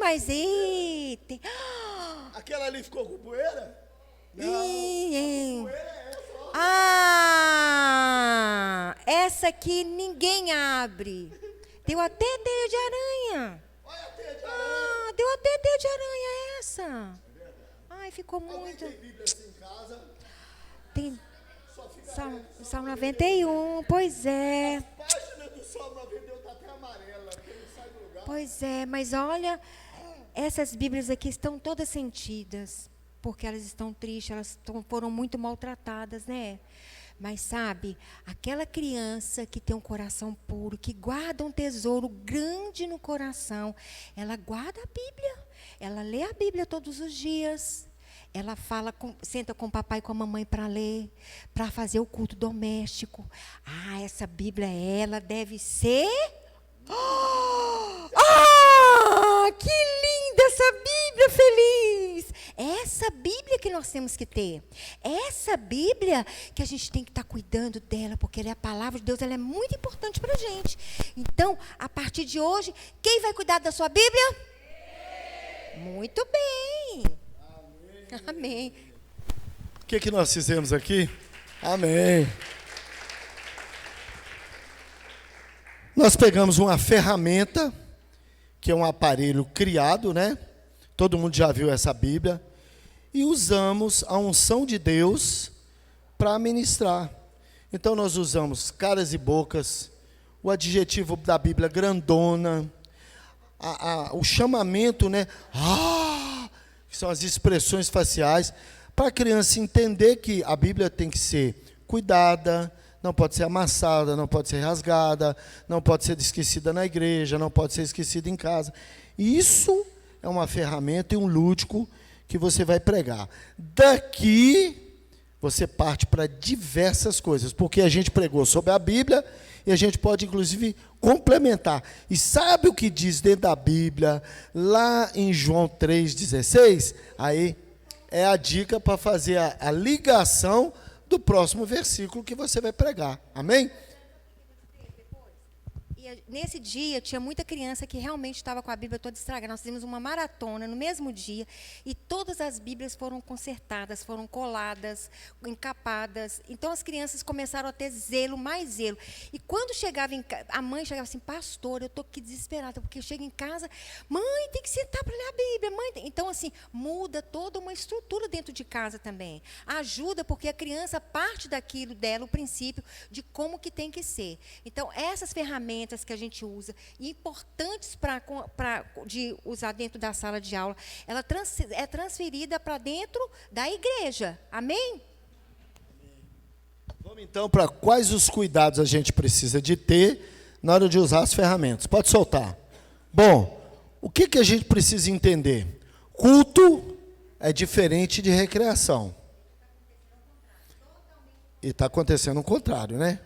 Mas eita. Aquela ali ficou com poeira? Não. Poeira é essa. Essa aqui ninguém abre. Deu até teia de aranha. Olha a teia de aranha. Deu até teia de aranha essa. Ai, ficou muito. Tem Bíblia assim em casa? Tem. Salmo 91, pois é. A página do Salmo 91 está até amarela, porque não sai do lugar. Pois é, mas olha, essas Bíblias aqui estão todas sentidas, porque elas estão tristes, foram muito maltratadas, né? Mas sabe, aquela criança que tem um coração puro, que guarda um tesouro grande no coração, ela guarda a Bíblia, ela lê a Bíblia todos os dias, ela senta com o papai e com a mamãe para ler, para fazer o culto doméstico. Essa Bíblia, ela deve ser... que linda essa Bíblia feliz! Essa Bíblia que nós temos que ter. Essa Bíblia que a gente tem que estar cuidando dela, porque ela é a palavra de Deus, ela é muito importante para a gente. Então, a partir de hoje, quem vai cuidar da sua Bíblia? Muito bem. Amém. O que nós fizemos aqui? Amém. Nós pegamos uma ferramenta, que é um aparelho criado, né? Todo mundo já viu essa Bíblia. E usamos a unção de Deus para ministrar. Então nós usamos caras e bocas, o adjetivo da Bíblia grandona, o chamamento, né? que são as expressões faciais, para a criança entender que a Bíblia tem que ser cuidada, não pode ser amassada, não pode ser rasgada, não pode ser esquecida na igreja, não pode ser esquecida em casa. Isso é uma ferramenta e um lúdico que você vai pregar. Daqui, você parte para diversas coisas, porque a gente pregou sobre a Bíblia e a gente pode, inclusive, complementar. E sabe o que diz dentro da Bíblia, lá em João 3,16? Aí é a dica para fazer a ligação do próximo versículo que você vai pregar. Amém? Nesse dia, tinha muita criança que realmente estava com a Bíblia toda estragada. Nós fizemos uma maratona no mesmo dia e todas as Bíblias foram consertadas, foram coladas, encapadas. Então, as crianças começaram a ter zelo, mais zelo. E quando chegava a mãe chegava assim, pastor, eu estou aqui desesperada, porque eu chego em casa, mãe, tem que sentar para ler a Bíblia. Mãe. Então, assim, muda toda uma estrutura dentro de casa também. Ajuda, porque a criança parte daquilo dela, o princípio de como que tem que ser. Então, essas ferramentas que a gente usa, importantes de usar dentro da sala de aula, ela é transferida para dentro da igreja. Amém? Vamos então para quais os cuidados a gente precisa de ter na hora de usar as ferramentas. Pode soltar. Bom, o que a gente precisa entender? Culto é diferente de recreação. E está acontecendo o contrário, né?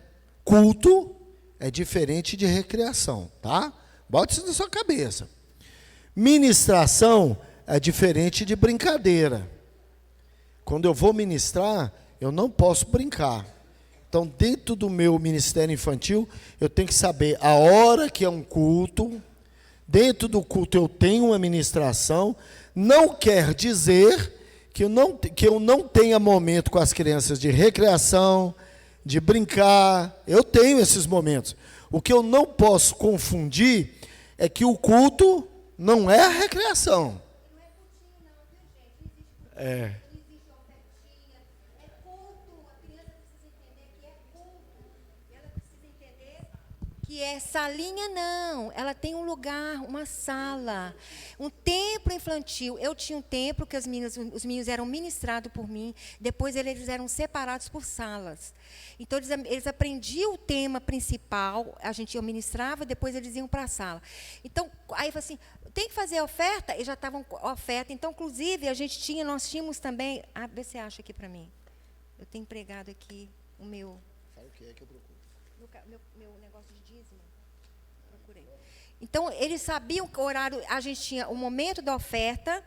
Culto é diferente de recreação, tá? Bota isso na sua cabeça. Ministração é diferente de brincadeira. Quando eu vou ministrar, eu não posso brincar. Então, dentro do meu ministério infantil, eu tenho que saber a hora que é um culto. Dentro do culto eu tenho uma ministração. Não quer dizer que eu não tenha momento com as crianças de recreação, de brincar. Eu tenho esses momentos. O que eu não posso confundir é que o culto não é a recreação. Não é cultinho, não, viu, gente? É. Existe ofertinha, é culto. A criança precisa entender que é culto. Ela precisa entender que é salinha, não. Ela tem um lugar, uma sala, um templo infantil. Eu tinha um templo que os meninos eram ministrados por mim. Depois eles eram separados por salas. Então, eles aprendiam o tema principal, a gente ministrava, depois eles iam para a sala. Então, aí eu falei assim, tem que fazer a oferta, e já estavam com a oferta. Então, inclusive, nós tínhamos também, vê se você acha aqui para mim. Eu tenho empregado aqui o meu... Fala o que é que eu procuro. Meu negócio de dízimo. Procurei. Então, eles sabiam que o horário, a gente tinha o momento da oferta,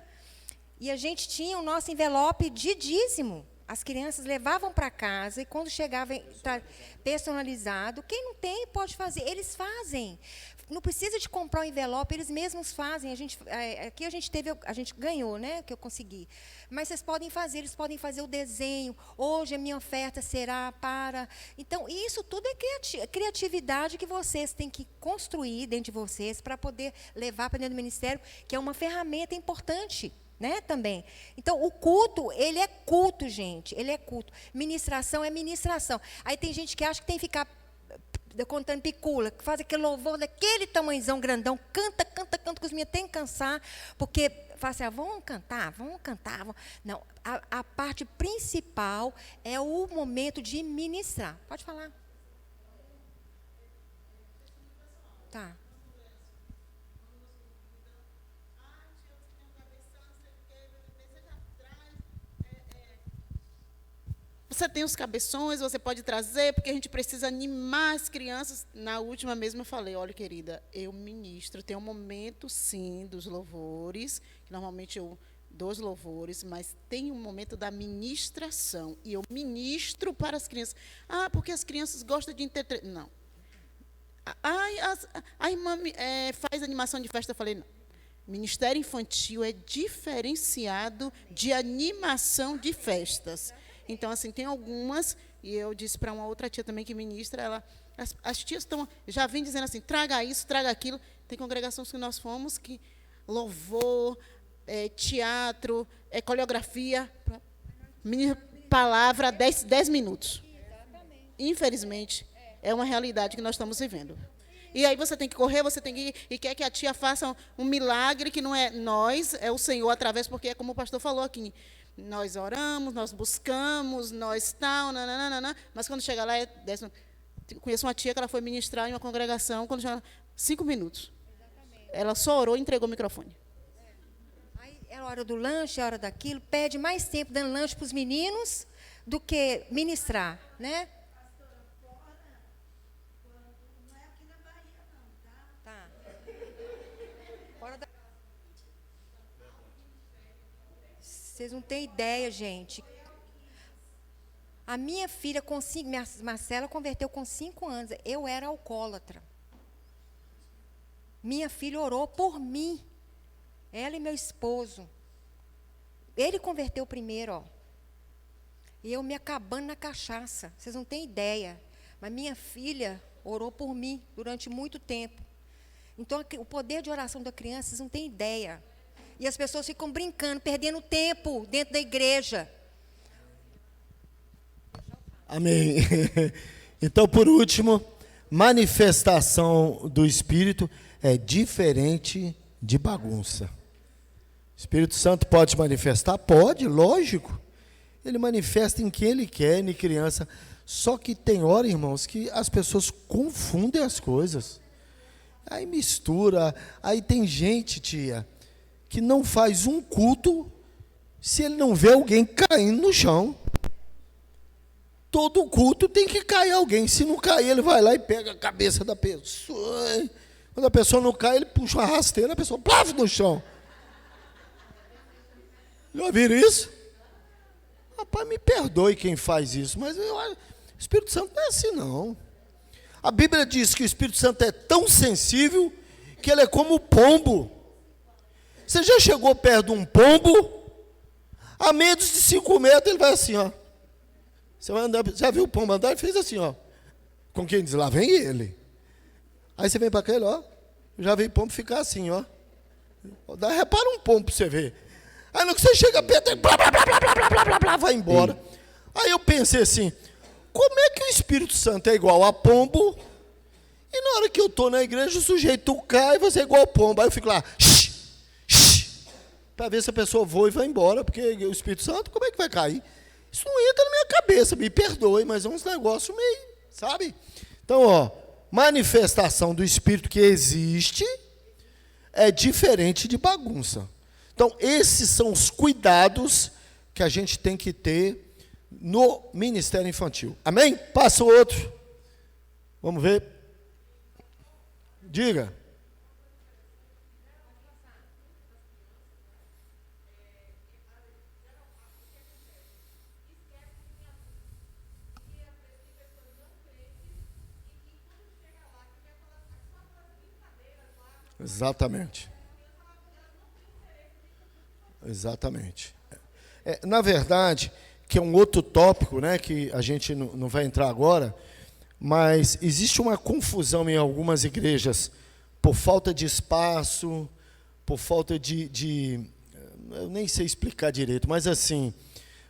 e a gente tinha o nosso envelope de dízimo. As crianças levavam para casa e quando chegava personalizado, quem não tem pode fazer, eles fazem. Não precisa de comprar um envelope, eles mesmos fazem. Aqui a gente ganhou, né, que eu consegui. Mas vocês podem fazer, eles podem fazer o desenho. Hoje a minha oferta será para... Então, isso tudo é criatividade que vocês têm que construir dentro de vocês para poder levar para dentro do ministério, que é uma ferramenta importante. Né, também. Então, o culto, ele é culto, gente. Ele é culto. Ministração é ministração. Aí tem gente que acha que tem que ficar contando picula, que faz aquele louvor daquele tamanhozão grandão, canta, que os meninos têm que cansar, porque fala assim, vamos cantar. Não, a parte principal é o momento de ministrar. Pode falar. Tá. Você tem os cabeções, você pode trazer, porque a gente precisa animar as crianças. Na última mesmo eu falei, olha, querida, eu ministro, tem um momento, sim, dos louvores, que normalmente eu dou os louvores, mas tem um momento da ministração, e eu ministro para as crianças. Porque as crianças gostam de entreter... Não. A irmã faz animação de festa, eu falei, não. Ministério infantil é diferenciado de animação de festas. Então, assim, tem algumas, e eu disse para uma outra tia também que ministra, as tias já vêm dizendo assim, traga isso, traga aquilo. Tem congregações que nós fomos, que louvor, teatro, coreografia, palavra, 10 minutos. Infelizmente, é uma realidade que nós estamos vivendo. E aí você tem que correr, você tem que ir, e quer que a tia faça um milagre que não é nós, é o Senhor através, porque é como o pastor falou aqui. Nós oramos, nós buscamos, nós tal, nananana, mas quando chega lá, conheço uma tia que ela foi ministrar em uma congregação, quando chega lá, 5 minutos. Ela só orou e entregou o microfone. Aí é a hora do lanche, é a hora daquilo, pede mais tempo dando lanche para os meninos do que ministrar, né? Tá. Fora da... Vocês não têm ideia, gente. A minha filha, Marcela, converteu com 5 anos. Eu era alcoólatra. Minha filha orou por mim. Ela e meu esposo. Ele converteu primeiro, ó. E eu me acabando na cachaça. Vocês não têm ideia. Mas minha filha orou por mim durante muito tempo. Então, o poder de oração da criança, vocês não têm ideia. E as pessoas ficam brincando, perdendo tempo dentro da igreja. Amém. Então, por último, manifestação do Espírito é diferente de bagunça. O Espírito Santo pode manifestar? Pode, lógico. Ele manifesta em quem ele quer, em criança. Só que tem hora, irmãos, que as pessoas confundem as coisas. Aí mistura. Aí tem gente, tia, que não faz um culto se ele não vê alguém caindo no chão. Todo culto tem que cair alguém. Se não cair, ele vai lá e pega a cabeça da pessoa. Quando a pessoa não cai, ele puxa uma rasteira, a pessoa plaf no chão. Já ouviram isso? Rapaz, me perdoe quem faz isso, mas o Espírito Santo não é assim, não. A Bíblia diz que o Espírito Santo é tão sensível que ele é como o pombo. Você já chegou perto de um pombo? A menos de 5 metros, ele vai assim, ó. Você vai andar, já viu o pombo andar? Ele fez assim, ó. Com quem diz, lá vem ele. Aí você vem para aquele, ó. Já vi pombo ficar assim, ó. Repara um pombo para você ver. Aí no que você chega perto, ele blá, blá, blá, blá, blá, blá, blá, blá, vai embora. Aí eu pensei assim, como é que o Espírito Santo é igual a pombo? E na hora que eu estou na igreja, o sujeito cai e você é igual a pombo. Aí eu fico lá, para ver se a pessoa voa e vai embora, porque o Espírito Santo, como é que vai cair? Isso não entra na minha cabeça, me perdoe, mas é uns negócios meio, sabe? Então, ó, manifestação do Espírito que existe é diferente de bagunça. Então, esses são os cuidados que a gente tem que ter no ministério infantil. Amém? Passa o outro. Vamos ver. Diga. Exatamente. Exatamente. Na verdade, que é um outro tópico, né, que a gente não vai entrar agora, mas existe uma confusão em algumas igrejas por falta de espaço, por falta de eu nem sei explicar direito, mas assim,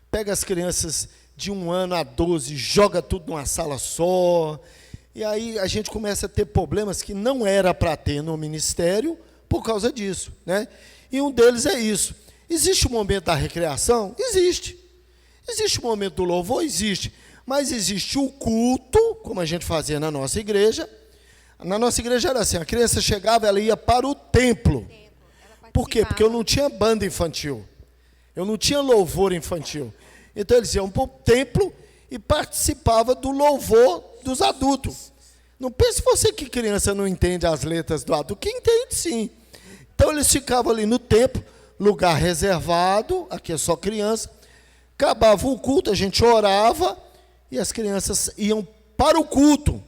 pega as crianças de 1 ano a 12, joga tudo numa sala só, e aí a gente começa a ter problemas que não era para ter no ministério por causa disso, né? E um deles é isso. Existe o momento da recreação? Existe. Existe o momento do louvor? Existe. Mas existe o culto, como a gente fazia na nossa igreja. Na nossa igreja era assim, a criança chegava, ela ia para o templo. Por quê? Porque eu não tinha banda infantil. Eu não tinha louvor infantil. Então eles iam para o templo e participavam do louvor dos adultos. Não pense você que criança não entende as letras do adulto. Que entende, sim. Então eles ficavam ali no templo, lugar reservado, aqui é só criança. Acabava o culto, a gente orava e as crianças iam para o culto.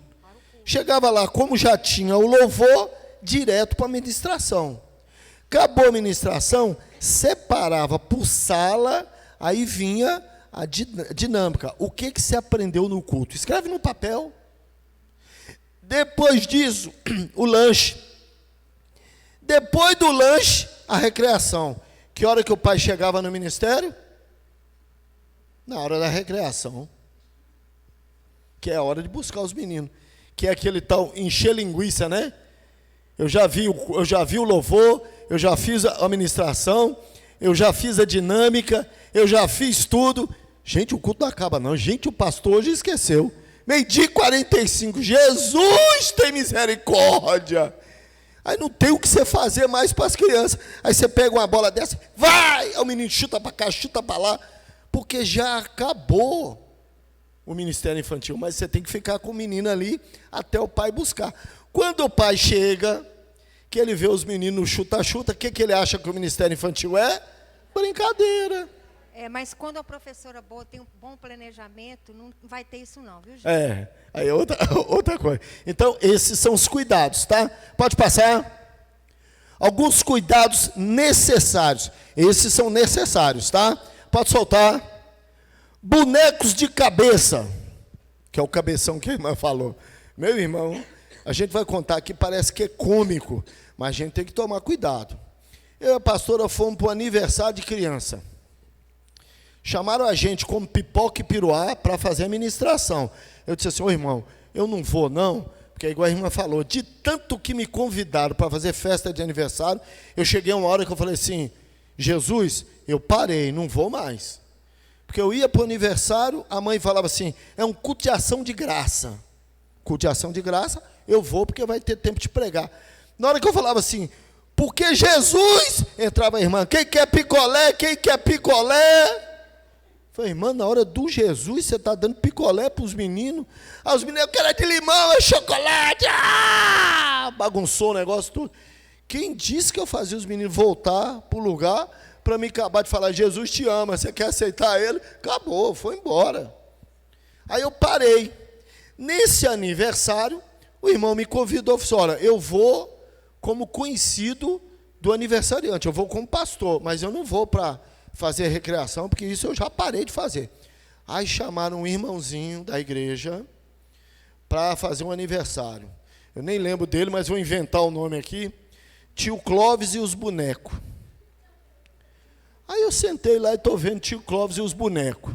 Chegava lá, como já tinha o louvor, direto para a ministração. Acabou a ministração, separava por sala, aí vinha a dinâmica. O que você aprendeu no culto? Escreve no papel. Depois disso, o lanche. Depois do lanche, a recreação. Que hora que o pai chegava no ministério? Na hora da recreação. Que é a hora de buscar os meninos. que é aquele tal encher linguiça, né? Eu já vi o louvor, eu já fiz a ministração, eu já fiz a dinâmica, eu já fiz tudo. Gente, o culto não acaba não. Gente, o pastor hoje esqueceu. 12:45, Jesus tem misericórdia. Aí não tem o que você fazer mais para as crianças. Aí você pega uma bola dessa, vai! Aí o menino chuta para cá, chuta para lá, porque já acabou o ministério infantil. Mas você tem que ficar com o menino ali até o pai buscar. Quando o pai chega, que ele vê os meninos chuta-chuta, o que ele acha que o ministério infantil é? Brincadeira. Mas quando a professora boa tem um bom planejamento, não vai ter isso não, viu, gente? Aí é outra coisa. Então, esses são os cuidados, tá? Pode passar. Alguns cuidados necessários. Esses são necessários, tá? Pode soltar. Bonecos de cabeça, que é o cabeção que a irmã falou. Meu irmão, a gente vai contar aqui, parece que é cômico, mas a gente tem que tomar cuidado. Eu e a pastora fomos para o aniversário de criança. Chamaram a gente como pipoca e piruá para fazer a ministração. Eu disse assim, irmão, eu não vou não, porque igual a irmã falou, de tanto que me convidaram para fazer festa de aniversário, eu cheguei uma hora que eu falei assim, Jesus, eu parei, não vou mais. Porque eu ia para o aniversário, a mãe falava assim, é um culto de ação de graça. Culto de ação de graça, eu vou porque vai ter tempo de pregar. Na hora que eu falava assim, porque Jesus, entrava a irmã, quem quer picolé, quem quer picolé? Falei, irmã, na hora do Jesus, você está dando picolé para os meninos? Ah, os meninos, eu quero é de limão, é chocolate, bagunçou o negócio tudo. Quem disse que eu fazia os meninos voltar para o lugar para me acabar de falar, Jesus te ama, você quer aceitar ele? Acabou, foi embora. Aí eu parei. Nesse aniversário, o irmão me convidou, falou, olha, eu vou como conhecido do aniversariante, eu vou como pastor, mas eu não vou para fazer recreação, porque isso eu já parei de fazer. Aí chamaram um irmãozinho da igreja para fazer um aniversário. Eu nem lembro dele, mas vou inventar o nome aqui. Tio Clóvis e os bonecos. Aí eu sentei lá e estou vendo tio Clóvis e os bonecos.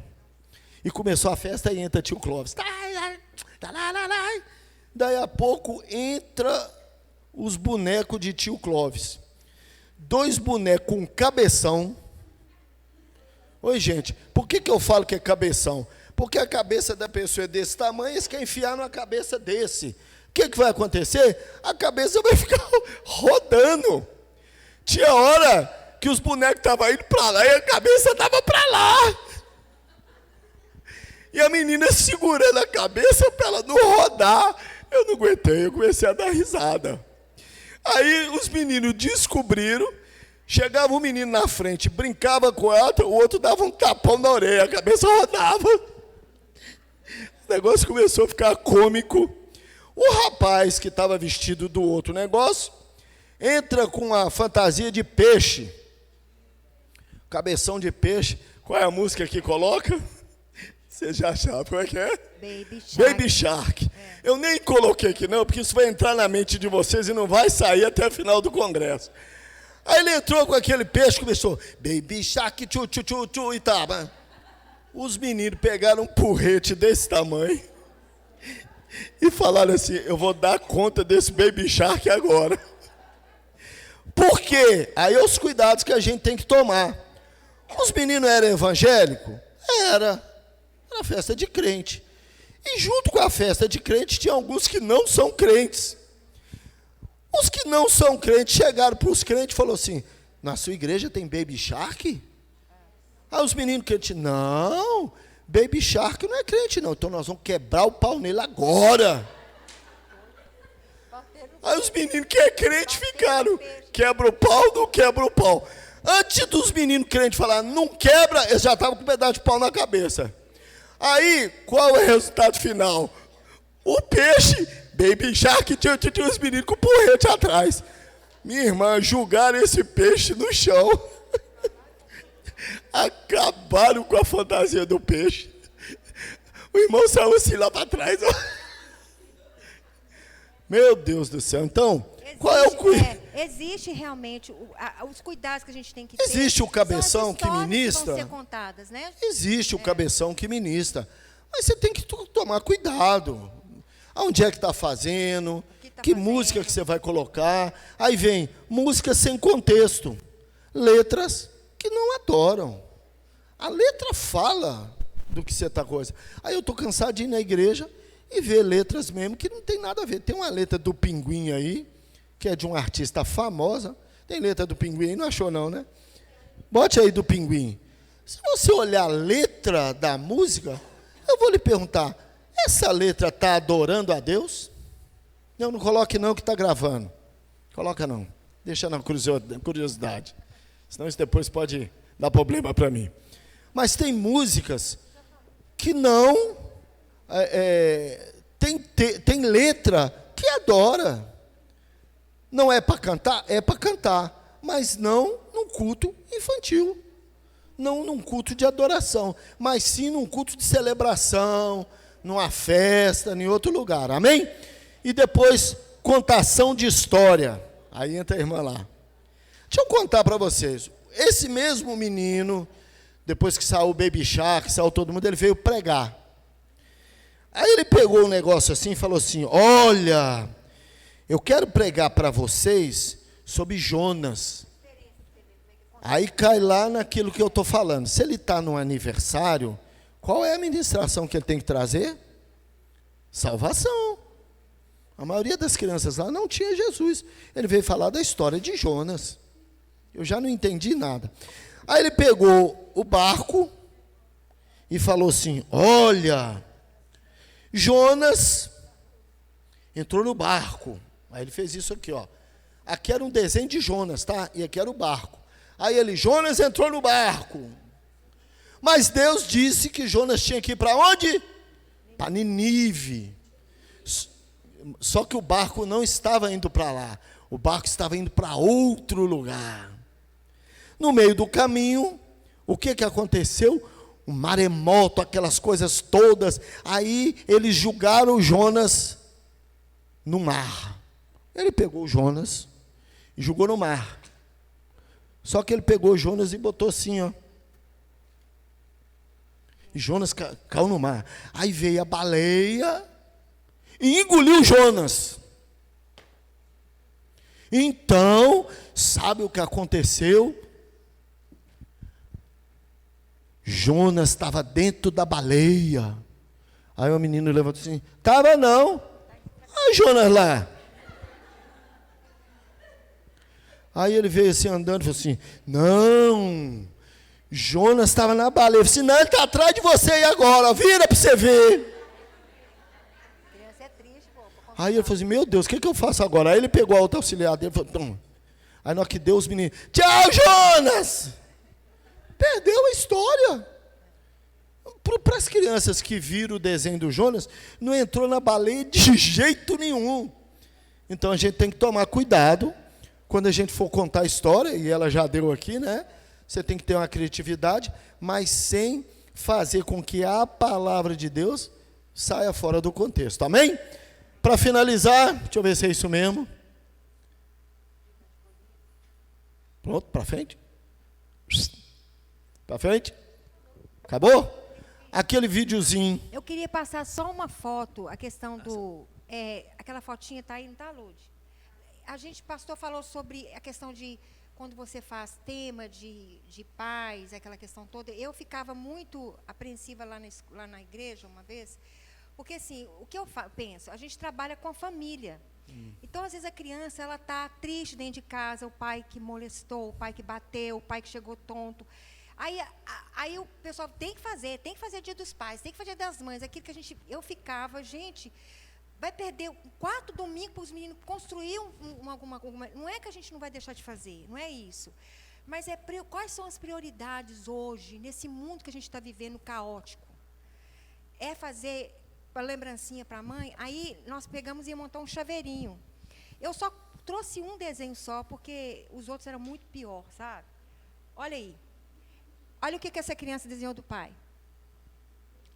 E começou a festa e entra tio Clóvis. Daí a pouco entra os bonecos de tio Clóvis. 2 bonecos com cabeção. Oi, gente, por que eu falo que é cabeção? Porque a cabeça da pessoa é desse tamanho, eles querem enfiar numa cabeça desse. O que vai acontecer? A cabeça vai ficar rodando. Tinha hora que os bonecos estavam indo para lá e a cabeça estava para lá. E a menina segurando a cabeça para ela não rodar. Eu não aguentei, eu comecei a dar risada. Aí os meninos descobriram. Chegava um menino na frente, brincava com ela, o outro dava um tapão na orelha, a cabeça rodava. O negócio começou a ficar cômico. O rapaz que estava vestido do outro negócio, entra com a fantasia de peixe. Cabeção de peixe. Qual é a música que coloca? Você já sabe qual é que é? Baby Shark. Baby Shark. Eu nem coloquei aqui não, porque isso vai entrar na mente de vocês e não vai sair até o final do congresso. Aí ele entrou com aquele peixe, começou, Baby Shark, tchu, tchu, tchu, tchu, e tava. Os meninos pegaram um porrete desse tamanho e falaram assim, eu vou dar conta desse Baby Shark agora. Por quê? Aí é os cuidados que a gente tem que tomar. Os meninos eram evangélicos? Era festa de crente. E junto com a festa de crente, tinha alguns que não são crentes. Os que não são crentes chegaram para os crentes e falaram assim, na sua igreja tem Baby Shark? Aí os meninos crentes, não, Baby Shark não é crente não, então nós vamos quebrar o pau nele agora. Aí os meninos que é crente ficaram, quebra o pau, não quebra o pau. Antes dos meninos crentes falar, não quebra, eles já estavam com um pedaço de pau na cabeça. Aí, qual é o resultado final? O peixe, Baby Shark, tinha os meninos com o porrete atrás. Minha irmã, julgaram esse peixe no chão. Acabaram com a fantasia do peixe. O irmão saiu assim lá para trás. Meu Deus do céu. Então, qual é o cuidado? Existe realmente os cuidados que a gente tem que ter. Existe o cabeção que ministra. Que vão ser contadas, né? Existe o cabeção que ministra. Mas você tem que tomar cuidado. Aonde é que está fazendo? Que música que você vai colocar? Aí vem música sem contexto. Letras que não adoram. A letra fala do que você está coisa. Aí eu estou cansado de ir na igreja e ver letras mesmo que não tem nada a ver. Tem uma letra do Pinguim aí, que é de uma artista famosa. Tem letra do Pinguim aí, não achou não, né? Bote aí do Pinguim. Se você olhar a letra da música, eu vou lhe perguntar, essa letra está adorando a Deus? Não, não coloque não que está gravando. Coloca não. Deixa na curiosidade. Senão isso depois pode dar problema para mim. Mas tem músicas que não... tem letra que adora. Não é para cantar? É para cantar. Mas não num culto infantil. Não num culto de adoração. Mas sim num culto de celebração, numa festa, em outro lugar. Amém? E depois, contação de história. Aí entra a irmã lá. Deixa eu contar para vocês. Esse mesmo menino, depois que saiu o Baby Shark, saiu todo mundo, ele veio pregar. Aí ele pegou um negócio assim e falou assim, olha, eu quero pregar para vocês sobre Jonas. Aí cai lá naquilo que eu estou falando. Se ele está no aniversário, qual é a ministração que ele tem que trazer? Salvação. A maioria das crianças lá não tinha Jesus. Ele veio falar da história de Jonas. Eu já não entendi nada. Aí ele pegou o barco e falou assim, olha, Jonas entrou no barco. Aí ele fez isso aqui, ó. Aqui era um desenho de Jonas, tá? E aqui era o barco. Aí ele, Jonas entrou no barco. Mas Deus disse que Jonas tinha que ir para onde? Para Nínive. Só que o barco não estava indo para lá. O barco estava indo para outro lugar. No meio do caminho, o que aconteceu? O maremoto, aquelas coisas todas. Aí eles julgaram Jonas no mar. Ele pegou Jonas e jogou no mar. Só que ele pegou Jonas e botou assim, ó. E Jonas caiu no mar. Aí veio a baleia e engoliu Jonas. Então, sabe o que aconteceu? Jonas estava dentro da baleia. Aí o menino levantou assim, estava não. Olha Jonas lá. Aí ele veio assim andando e falou assim, não, Jonas estava na baleia. Eu falei assim, não, ele está atrás de você aí agora, vira para você ver. Criança é triste, pô. Aí ele falou assim, meu Deus, o que eu faço agora? Aí ele pegou a outra auxiliar dele e falou, toma. Aí na hora que deu os meninos, tchau Jonas! Perdeu a história. Para as crianças que viram o desenho do Jonas, não entrou na baleia de jeito nenhum. Então a gente tem que tomar cuidado. Quando a gente for contar a história, e ela já deu aqui, né? Você tem que ter uma criatividade, mas sem fazer com que a palavra de Deus saia fora do contexto. Amém? Para finalizar, deixa eu ver se é isso mesmo. Pronto, para frente. Para frente. Acabou? Aquele videozinho. Eu queria passar só uma foto, a questão do... aquela fotinha está aí, não está, Lude? A gente, pastor, falou sobre a questão de quando você faz tema de paz, aquela questão toda. Eu ficava muito apreensiva lá na igreja uma vez, porque assim, o que eu penso? A gente trabalha com a família. Então, às vezes, a criança ela está triste dentro de casa, o pai que molestou, o pai que bateu, o pai que chegou tonto. Aí o pessoal tem que fazer dia dos pais, tem que fazer dia das mães, aquilo que eu ficava, gente... Vai perder 4 domingos para os meninos construir alguma... Não é que a gente não vai deixar de fazer, não é isso. Mas quais são as prioridades hoje, nesse mundo que a gente está vivendo caótico? É fazer uma lembrancinha para a mãe? Aí nós pegamos e ia montar um chaveirinho. Eu só trouxe um desenho só, porque os outros eram muito pior, sabe? Olha aí. Olha o que essa criança desenhou do pai.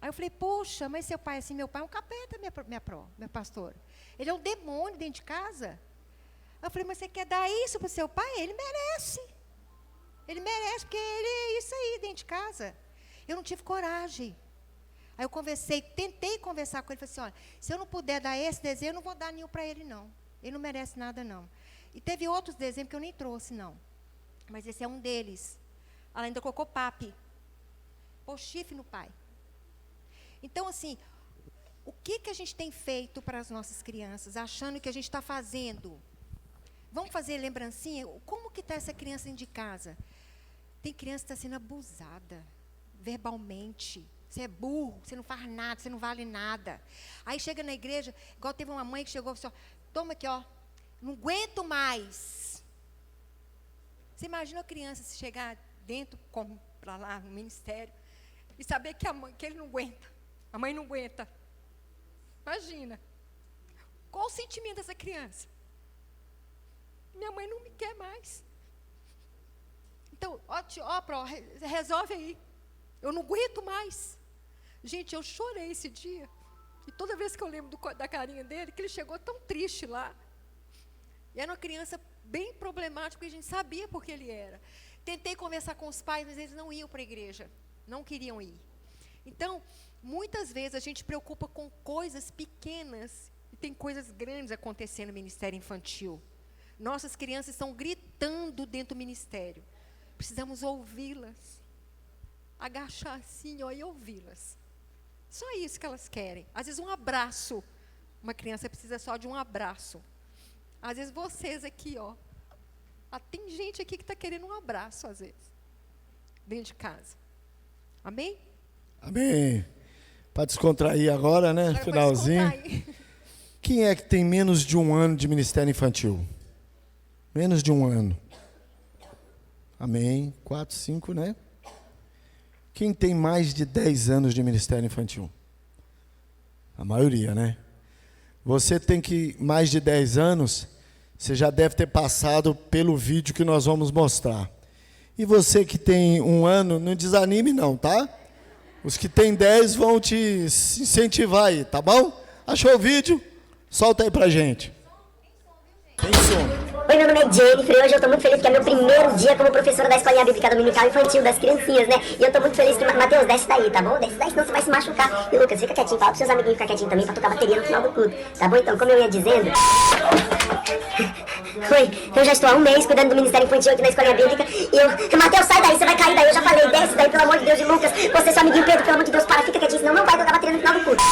Aí eu falei, poxa, mas seu pai assim, meu pai é um capeta, minha pastora. Ele é um demônio dentro de casa. Aí eu falei, mas você quer dar isso para o seu pai? Ele merece. Ele merece, porque ele é isso aí dentro de casa. Eu não tive coragem. Aí eu tentei conversar com ele, falei assim, olha, se eu não puder dar esse desenho, eu não vou dar nenhum para ele, não. Ele não merece nada, não. E teve outros desenhos que eu nem trouxe, não. Mas esse é um deles. Ela ainda colocou papi. Pôs chifre no pai. Então, assim, o que a gente tem feito para as nossas crianças, achando que a gente está fazendo? Vamos fazer lembrancinha? Como que está essa criança dentro de casa? Tem criança que está sendo abusada, verbalmente. Você é burro, você não faz nada, você não vale nada. Aí chega na igreja, igual teve uma mãe que chegou e falou assim, toma aqui, ó, não aguento mais. Você imagina a criança se chegar dentro, para lá, no ministério, e saber que ele não aguenta, a mãe não aguenta. Imagina. Qual o sentimento dessa criança? Minha mãe não me quer mais. Então, resolve aí. Eu não aguento mais. Gente, eu chorei esse dia. E toda vez que eu lembro da carinha dele, que ele chegou tão triste lá. E era uma criança bem problemática, porque a gente sabia por que ele era. Tentei conversar com os pais, mas eles não iam para a igreja. Não queriam ir. Então, muitas vezes a gente preocupa com coisas pequenas e tem coisas grandes acontecendo no ministério infantil. Nossas crianças estão gritando dentro do ministério. Precisamos ouvi-las. Agachar assim, ó, e ouvi-las. Só isso que elas querem. Às vezes um abraço. Uma criança precisa só de um abraço. Às vezes vocês aqui, ó. Tem gente aqui que está querendo um abraço, às vezes. Dentro de casa. Amém? Amém. Para descontrair agora, né? Agora Finalzinho. Quem é que tem menos de 1 ano de ministério infantil? Menos de 1 ano. Amém. 4, 5, né? Quem tem mais de 10 anos de ministério infantil? A maioria, né? Você tem que mais de 10 anos, você já deve ter passado pelo vídeo que nós vamos mostrar. E você que tem 1 ano, não desanime não, tá? Os que têm 10 vão te incentivar aí, tá bom? Achou o vídeo? Solta aí pra gente. Tem som. Oi, meu nome é Jennifer e hoje eu tô muito feliz que é meu primeiro dia como professora da Escolinha Bíblica Dominical Infantil das criancinhas, né? E eu tô muito feliz que... Matheus, desce daí, tá bom? Desce daí, senão você vai se machucar. E Lucas, fica quietinho, fala pros seus amiguinhos ficar quietinho também pra tocar bateria no final do culto, tá bom? Então, como eu ia dizendo... Oi, eu já estou há 1 mês cuidando do Ministério Infantil aqui na Escolinha Bíblica e eu... Matheus, sai daí, você vai cair daí, eu já falei, desce daí, pelo amor de Deus, e Lucas, você, seu amiguinho Pedro, pelo amor de Deus, para, fica quietinho, senão não vai tocar bateria no final do culto.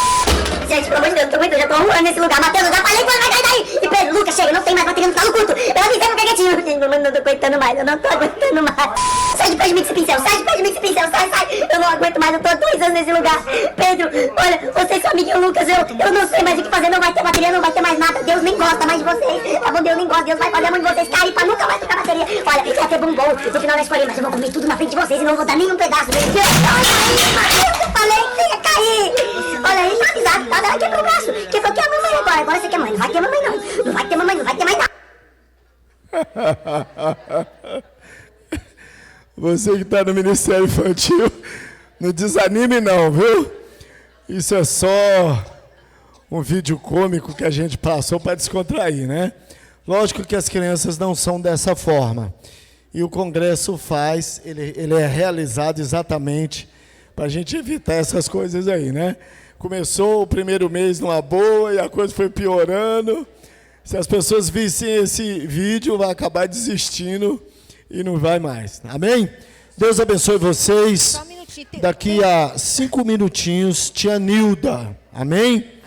Gente, pelo amor de Deus, eu tô muito, eu já tô há 1 ano nesse lugar, Matheus, eu já falei, quando vai cair daí? E Pedro, Lucas, chega, não tem mais bateria no final do culto, eu avisei, fica quietinho. Gente, mamãe, não tô aguentando mais, eu não tô aguentando mais. Sai de perto de mim com esse pincel, sai de perto de mim com esse pincel, sai, eu não aguento mais, eu tô há 2 anos nesse lugar. Pedro, olha, você, seu amiguinho Lucas, eu não sei mais o que fazer, não vai ter bateria, não vai ter mais nada, Deus nem gosta mais de vocês, tá bom? Deus nem gosta, Deus vai fazer a mão de vocês cair pra nunca mais tocar bateria. Olha, ia ter bombom no final da escolinha, mas eu vou comer tudo na frente de vocês e não vou dar nenhum pedaço. Olha aí, eu falei que ia cair. Olha aí, tá avisado, tá? Ela quebrou o braço, quebrou que a mamãe agora, agora você quer mãe, não vai ter mamãe não, não vai ter mamãe, não vai ter mais nada. Você que está no Ministério Infantil, não desanime não, viu? Isso é só um vídeo cômico que a gente passou para descontrair, né? Lógico que as crianças não são dessa forma. E o Congresso faz, ele é realizado exatamente para a gente evitar essas coisas aí, né? Começou o primeiro mês numa boa e a coisa foi piorando. Se as pessoas vissem esse vídeo, vai acabar desistindo e não vai mais. Amém? Deus abençoe vocês. Só um minutinho. Daqui a 5 minutinhos, tia Nilda. Amém?